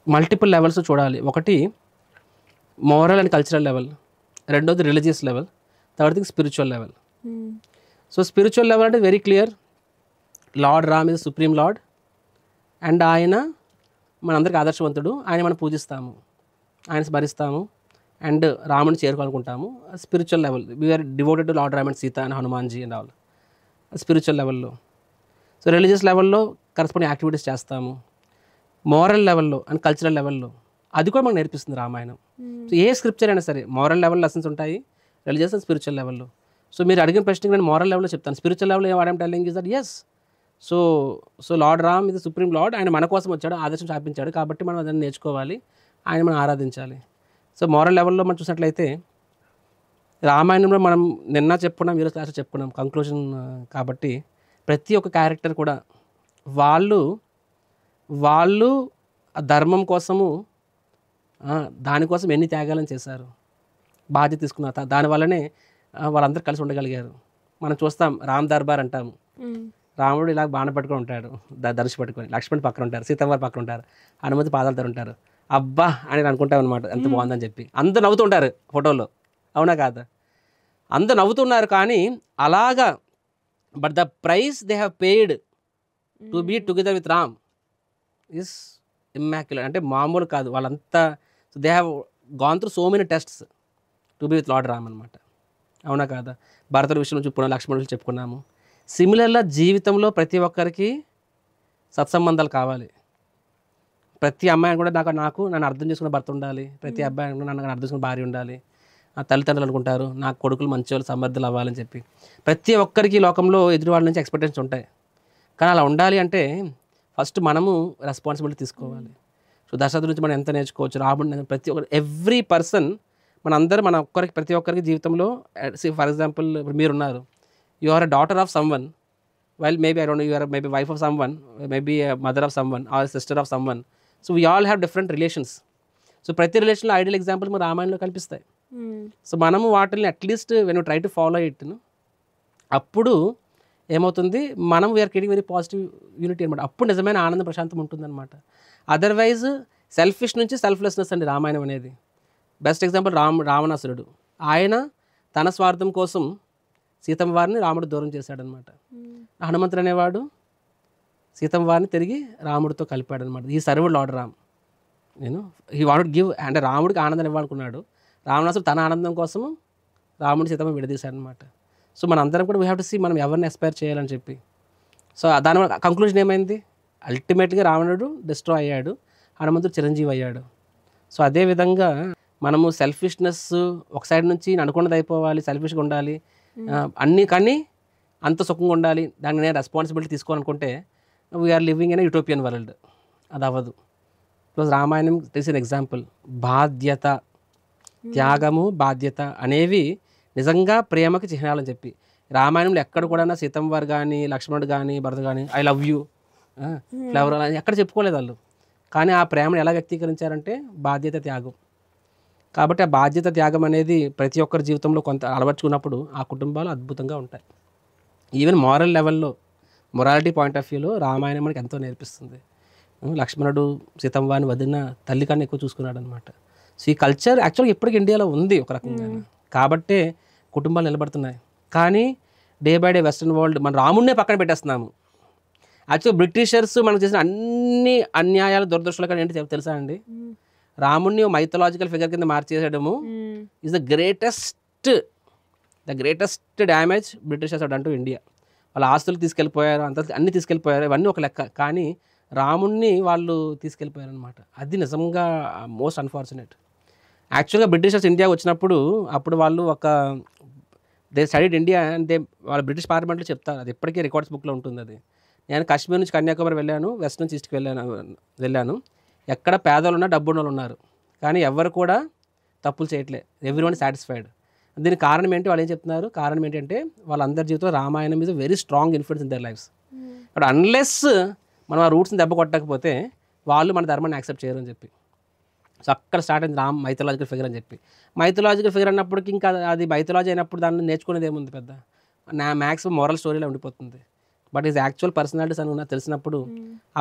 మల్టిపుల్ లెవెల్స్ చూడాలి. ఒకటి మోరల్ అండ్ కల్చరల్ లెవెల్, రెండోది religious level, third thing spiritual level. So spiritual level అంటే very clear, lord Ram is supreme lord and ఆయన మనందరికీ ఆదర్శవంతుడు, ఆయన మనం పూజిస్తాము, ఆయన స్మరిస్తాము అండ్ రాముని చేరుకోవాలనుకుంటాము. Spiritual level, we're devoted to lord Ram and Sita and Hanumanji and all, spiritual లెవెల్లో. సో రిలీజియస్ లెవెల్లో కరెస్పాండింగ్ యాక్టివిటీస్ చేస్తాము. మోరల్ లెవెల్లో అండ్ కల్చరల్ లెవెల్లో అది కూడా మనకు నేర్పిస్తుంది రామాయణం. సో ఏ స్క్రిప్చర్ అయినా సరే మోరల్ లెవెల్ లెసన్స్ ఉంటాయి, రిలీజియస్ అండ్ స్పిరిచువల్ లెవెల్లో. సో మీరు అడిగిన ప్రశ్నకి నేను మోరల్ లెవెల్లో చెప్తాను. స్పిరిచువల్ లెవెల్ ఏం I'm telling is that yes, so lord Ram ఇది సుప్రీం లార్డ్, ఆయన మన కోసం వచ్చాడు, ఆదర్శం స్థాపించాడు, కాబట్టి మనం అదని నేర్చుకోవాలి, ఆయన మనం ఆరాధించాలి. సో మోరల్ లెవెల్లో మనం చూసినట్లయితే రామాయణంలో మనం నిన్న చెప్పుకున్నాం, ఈరోజు క్లాస్లో చెప్పుకున్నాం కంక్లూజన్. కాబట్టి ప్రతి ఒక్క క్యారెక్టర్ కూడా వాళ్ళు ఆ ధర్మం కోసము దానికోసం ఎన్ని త్యాగాలను చేశారు, బాధ్యత తీసుకున్నారు, దానివల్లనే వాళ్ళందరూ కలిసి ఉండగలిగారు. మనం చూస్తాం రామ్ దర్బార్ అంటాము, రాముడు ఇలా బాణ పట్టుకొని ఉంటాడు, ధనుషు పట్టుకొని, లక్ష్మణ్ పక్కన ఉంటారు, సీతమ్మ వారు పక్కన ఉంటారు, హనుమతి పాదాలతో ఉంటారు. అబ్బా అని అనుకుంటాం అనమాట, ఎంత బాగుందని చెప్పి. అందరూ నవ్వుతుంటారు ఫోటోలో, అవునా కాదా? అందరూ నవ్వుతున్నారు, కానీ అలాగా but the price they have paid to be together with Ram is immaculate. అంటే మామూలు కాదు, వాళ్ళంతా they have gone through so many tests to be with Lord Ram అనమాట, అవునా కాదా? భరతుడి విషయంలో చెప్పుకున్నాం, లక్ష్మణుడి విషయం చెప్పుకున్నాము. సిమిలర్గా జీవితంలో ప్రతి ఒక్కరికి సత్సంబంధాలు కావాలి. ప్రతి అమ్మాయిని కూడా నాకు నన్ను అర్థం చేసుకున్న భర్త ఉండాలి, ప్రతి అబ్బాయిని కూడా నన్ను అర్థం చేసుకున్న భార్య ఉండాలి, ఆ తల్లిదండ్రులు అనుకుంటారు నా కొడుకులు మంచివాళ్ళు సమర్థులు అవ్వాలని చెప్పి. ప్రతి ఒక్కరికి లోకంలో ఎదురు వాళ్ళ నుంచి ఎక్స్పెక్టేషన్స్ ఉంటాయి, కానీ అలా ఉండాలి అంటే ఫస్ట్ మనము రెస్పాన్సిబిలిటీ తీసుకోవాలి. సో దశరథుడి నుంచి మనం ఎంత నేర్చుకోవచ్చు, రాముడు, ప్రతి ఒక్కరు, ఎవ్రీ పర్సన్, మన ప్రతి ఒక్కరికి జీవితంలో. ఫర్ ఎగ్జాంపుల్ ఇప్పుడు మీరున్నారు, you are a daughter of someone, while maybe I don't know, you are maybe wife of someone, maybe mother of someone or sister of someone. So we all have different relations. So ప్రతి రిలేషన్లో ఐడియల్ ఎగ్జాంపుల్ మన రామాయణంలో కనిపిస్తాయి. సో మనము వాటిని at least when you try to follow it, అప్పుడు ఏమవుతుంది, మనం we're creating very positive unity అనమాట. అప్పుడు నిజమైన ఆనంద ప్రశాంతం ఉంటుందన్నమాట. అదర్వైజ్ సెల్ఫిష్ నుంచి సెల్ఫ్లెస్నెస్ అండి రామాయణం అనేది. బెస్ట్ ఎగ్జాంపుల్ రావణాసురుడు, ఆయన తన స్వార్థం కోసం సీతమ్మ వారిని రాముడు దూరం చేశాడనమాట. హనుమంతుడు అనేవాడు సీతమ్మ వారిని తిరిగి రాముడితో కలిపాడనమాట. ఈ served lord Ram, he wanted give, అంటే రాముడికి ఆనందం ఇవ్వాలనుకున్నాడు. రావణాసుడు తన ఆనందం కోసము రాముడి సీతమ్మ విడదీశాడనమాట. సో మన అందరం కూడా వీ హ్యావ్ టు సీ మనం ఎవరిని ఎస్పైర్ చేయాలని చెప్పి. సో దానివల్ల కంక్లూజన్ ఏమైంది, అల్టిమేట్గా రావణుడు డిస్ట్రాయ్ అయ్యాడు, హనుమంతుడు చిరంజీవి అయ్యాడు. సో అదేవిధంగా మనము సెల్ఫిష్నెస్ ఒక సైడ్ నుంచి అనుకున్నది అయిపోవాలి, సెల్ఫిష్గా ఉండాలి అన్నీ, కానీ అంత సుఖంగా ఉండాలి, దాన్ని నేను రెస్పాన్సిబిలిటీ తీసుకోవాలనుకుంటే we're living in utopian world. అది అవ్వదు. Because Ramayanam is an example. బాధ్యత, త్యాగము, బాధ్యత అనేవి నిజంగా ప్రేమకి చిహ్నాలని చెప్పి రామాయణంలో ఎక్కడ కూడా సీతమ్మ వారు కానీ, లక్ష్మణుడు కానీ, భరత కానీ ఐ లవ్ యూ, ఫ్లవర్ అని ఎక్కడ చెప్పుకోలేదు వాళ్ళు. కానీ ఆ ప్రేమను ఎలా వ్యక్తీకరించారంటే బాధ్యత, త్యాగం. కాబట్టి ఆ బాధ్యత, త్యాగం అనేది ప్రతి ఒక్కరి జీవితంలో కొంత అలవర్చుకున్నప్పుడు ఆ కుటుంబాలు అద్భుతంగా ఉంటాయి. ఈవెన్ మారల్ లెవెల్లో, మొరాలిటీ పాయింట్ ఆఫ్ వ్యూలో రామాయణం మనకి ఎంతో నేర్పిస్తుంది. లక్ష్మణుడు సీతమ్మ వారిని వదిలిన తల్లి కన్నా ఎక్కువ చూసుకున్నాడు అనమాట. సో ఈ కల్చర్ యాక్చువల్గా ఇప్పటికీ ఇండియాలో ఉంది ఒక రకంగా, కాబట్టే కుటుంబాలు నిలబడుతున్నాయి. కానీ day by day western world మన రాముడినే పక్కన పెట్టేస్తున్నాము. యాక్చువల్గా బ్రిటిషర్స్ మనకు చేసిన అన్ని అన్యాయాలు, దురదృష్టాలు కానీ ఏంటి తెలుసా అండి, రాముడిని మైథలాజికల్ ఫిగర్ కింద మార్చేయడము is the greatest damage britishers అంటూ ఇండియా. వాళ్ళ ఆస్తులు తీసుకెళ్ళిపోయారు, అన్ని తీసుకెళ్ళిపోయారు, ఇవన్నీ ఒక లెక్క, కానీ రాముడిని వాళ్ళు తీసుకెళ్ళిపోయారు అనమాట. అది నిజంగా మోస్ట్ అన్ఫార్చునేట్. యాక్చువల్గా బ్రిటిషర్స్ ఇండియాకి వచ్చినప్పుడు అప్పుడు వాళ్ళు దే స్టడీడ్ ఇండియా అంటే వాళ్ళ బ్రిటిష్ పార్లమెంట్లో చెప్తారు, అది ఇప్పటికీ రికార్డ్స్ బుక్లో ఉంటుంది. అది నేను కాశ్మీర్ నుంచి కన్యాకుమారి వెళ్ళాను, వెస్ట్ నుంచి ఈస్ట్కి వెళ్ళాను. ఎక్కడ పేదలు ఉన్నా, డబ్బున్న వాళ్ళు ఉన్నారు, కానీ ఎవరు కూడా తప్పులు చేయట్లేదు, ఎవ్రీవన్ సాటిస్ఫైడ్. దీనికి కారణం ఏంటి, వాళ్ళు ఏం చెప్తున్నారు, కారణం ఏంటంటే వాళ్ళందరి జీవితంలో Ramayanam is very strong influence in their lifes. But unless మనం ఆ రూట్స్ని దెబ్బ కొట్టకపోతే వాళ్ళు మన ధర్మాన్ని యాక్సెప్ట్ చేయరు అని చెప్పి. సో అక్కడ స్టార్ట్ అయింది రామ్ మైథలాజికల్ ఫిగర్ అని చెప్పి. మైథలాజికల్ ఫిగర్ అన్నప్పటికి ఇంకా అది మైథలాజీ అయినప్పుడు దాన్ని నేర్చుకునేది ఏముంది పెద్ద, నా మ్యాక్సిమం మోరల్ స్టోరీలో ఉండిపోతుంది. బట్ ఈజ్ యాక్చువల్ పర్సనాలిటీస్ అని నాకు తెలిసినప్పుడు,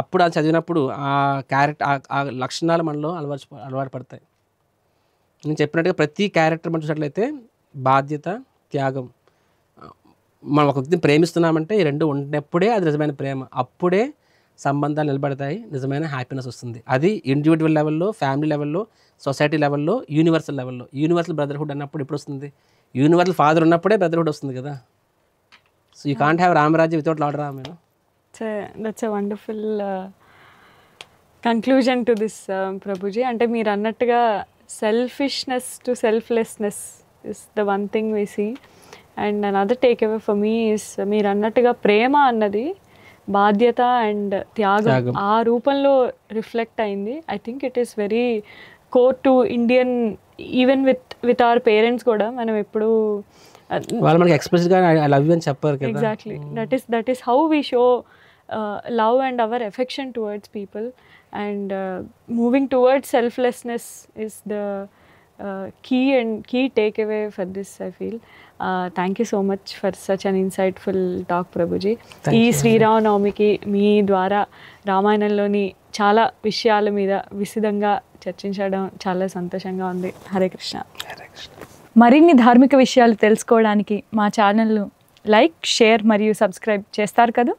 అప్పుడు అది చదివినప్పుడు ఆ క్యారెక్టర్ ఆ లక్షణాలు మనలో అలవాటు పడతాయి. నేను చెప్పినట్టుగా ప్రతి క్యారెక్టర్ మనం చూసినట్లయితే బాధ్యత, త్యాగం. మనం ఒక వ్యక్తిని ప్రేమిస్తున్నామంటే ఈ రెండు ఉన్నప్పుడే అది నిజమైన ప్రేమ, అప్పుడే సంబంధాలు నిలబడతాయి, నిజమైన హ్యాపీనెస్ వస్తుంది. అది ఇండివిజువల్ లెవెల్లో, ఫ్యామిలీ లెవెల్లో, సొసైటీ లెవెల్లో, యూనివర్సల్ లెవెల్లో. యూనివర్సల్ బ్రదర్హుడ్ అన్నప్పుడు ఎప్పుడు వస్తుంది? యూనివర్సల్ ఫాదర్ ఉన్నప్పుడే బ్రదర్హుడ్ వస్తుంది కదా. So you can't have Ramarajyam without Lord Ram. That's a wonderful conclusion to this Prabhuji. అంటే మీరు అన్నట్టుగా selfishness to selflessness is the one thing we see. And another take away for me is మీరు అన్నట్టుగా ప్రేమ అన్నది బాధ్యత అండ్ త్యాగం ఆ రూపంలో రిఫ్లెక్ట్ అయింది. I think it is very core to Indian, even with our parents కూడా మనం ఎప్పుడు వాళ్ళు మనకి ఎక్స్ప్రెస్గా ఐ లవ్ యూ అని చెప్పారు కదా. Exactly, that is how we show love and hour affection towards people. And moving towards selflessness is the key takeaway for this, I feel. Thank you so much for such an insightful talk, Prabhuji. ఈ శ్రీరామనవమికి మీ ద్వారా రామాయణంలోని చాలా విషయాల మీద విశదంగా చర్చించడం చాలా సంతోషంగా ఉంది. హరే కృష్ణ. మరిన్ని ధార్మిక విషయాలు తెలుసుకోవడానికి మా ఛానల్ను లైక్, షేర్ మరియు సబ్స్క్రైబ్ చేస్తారు కదా.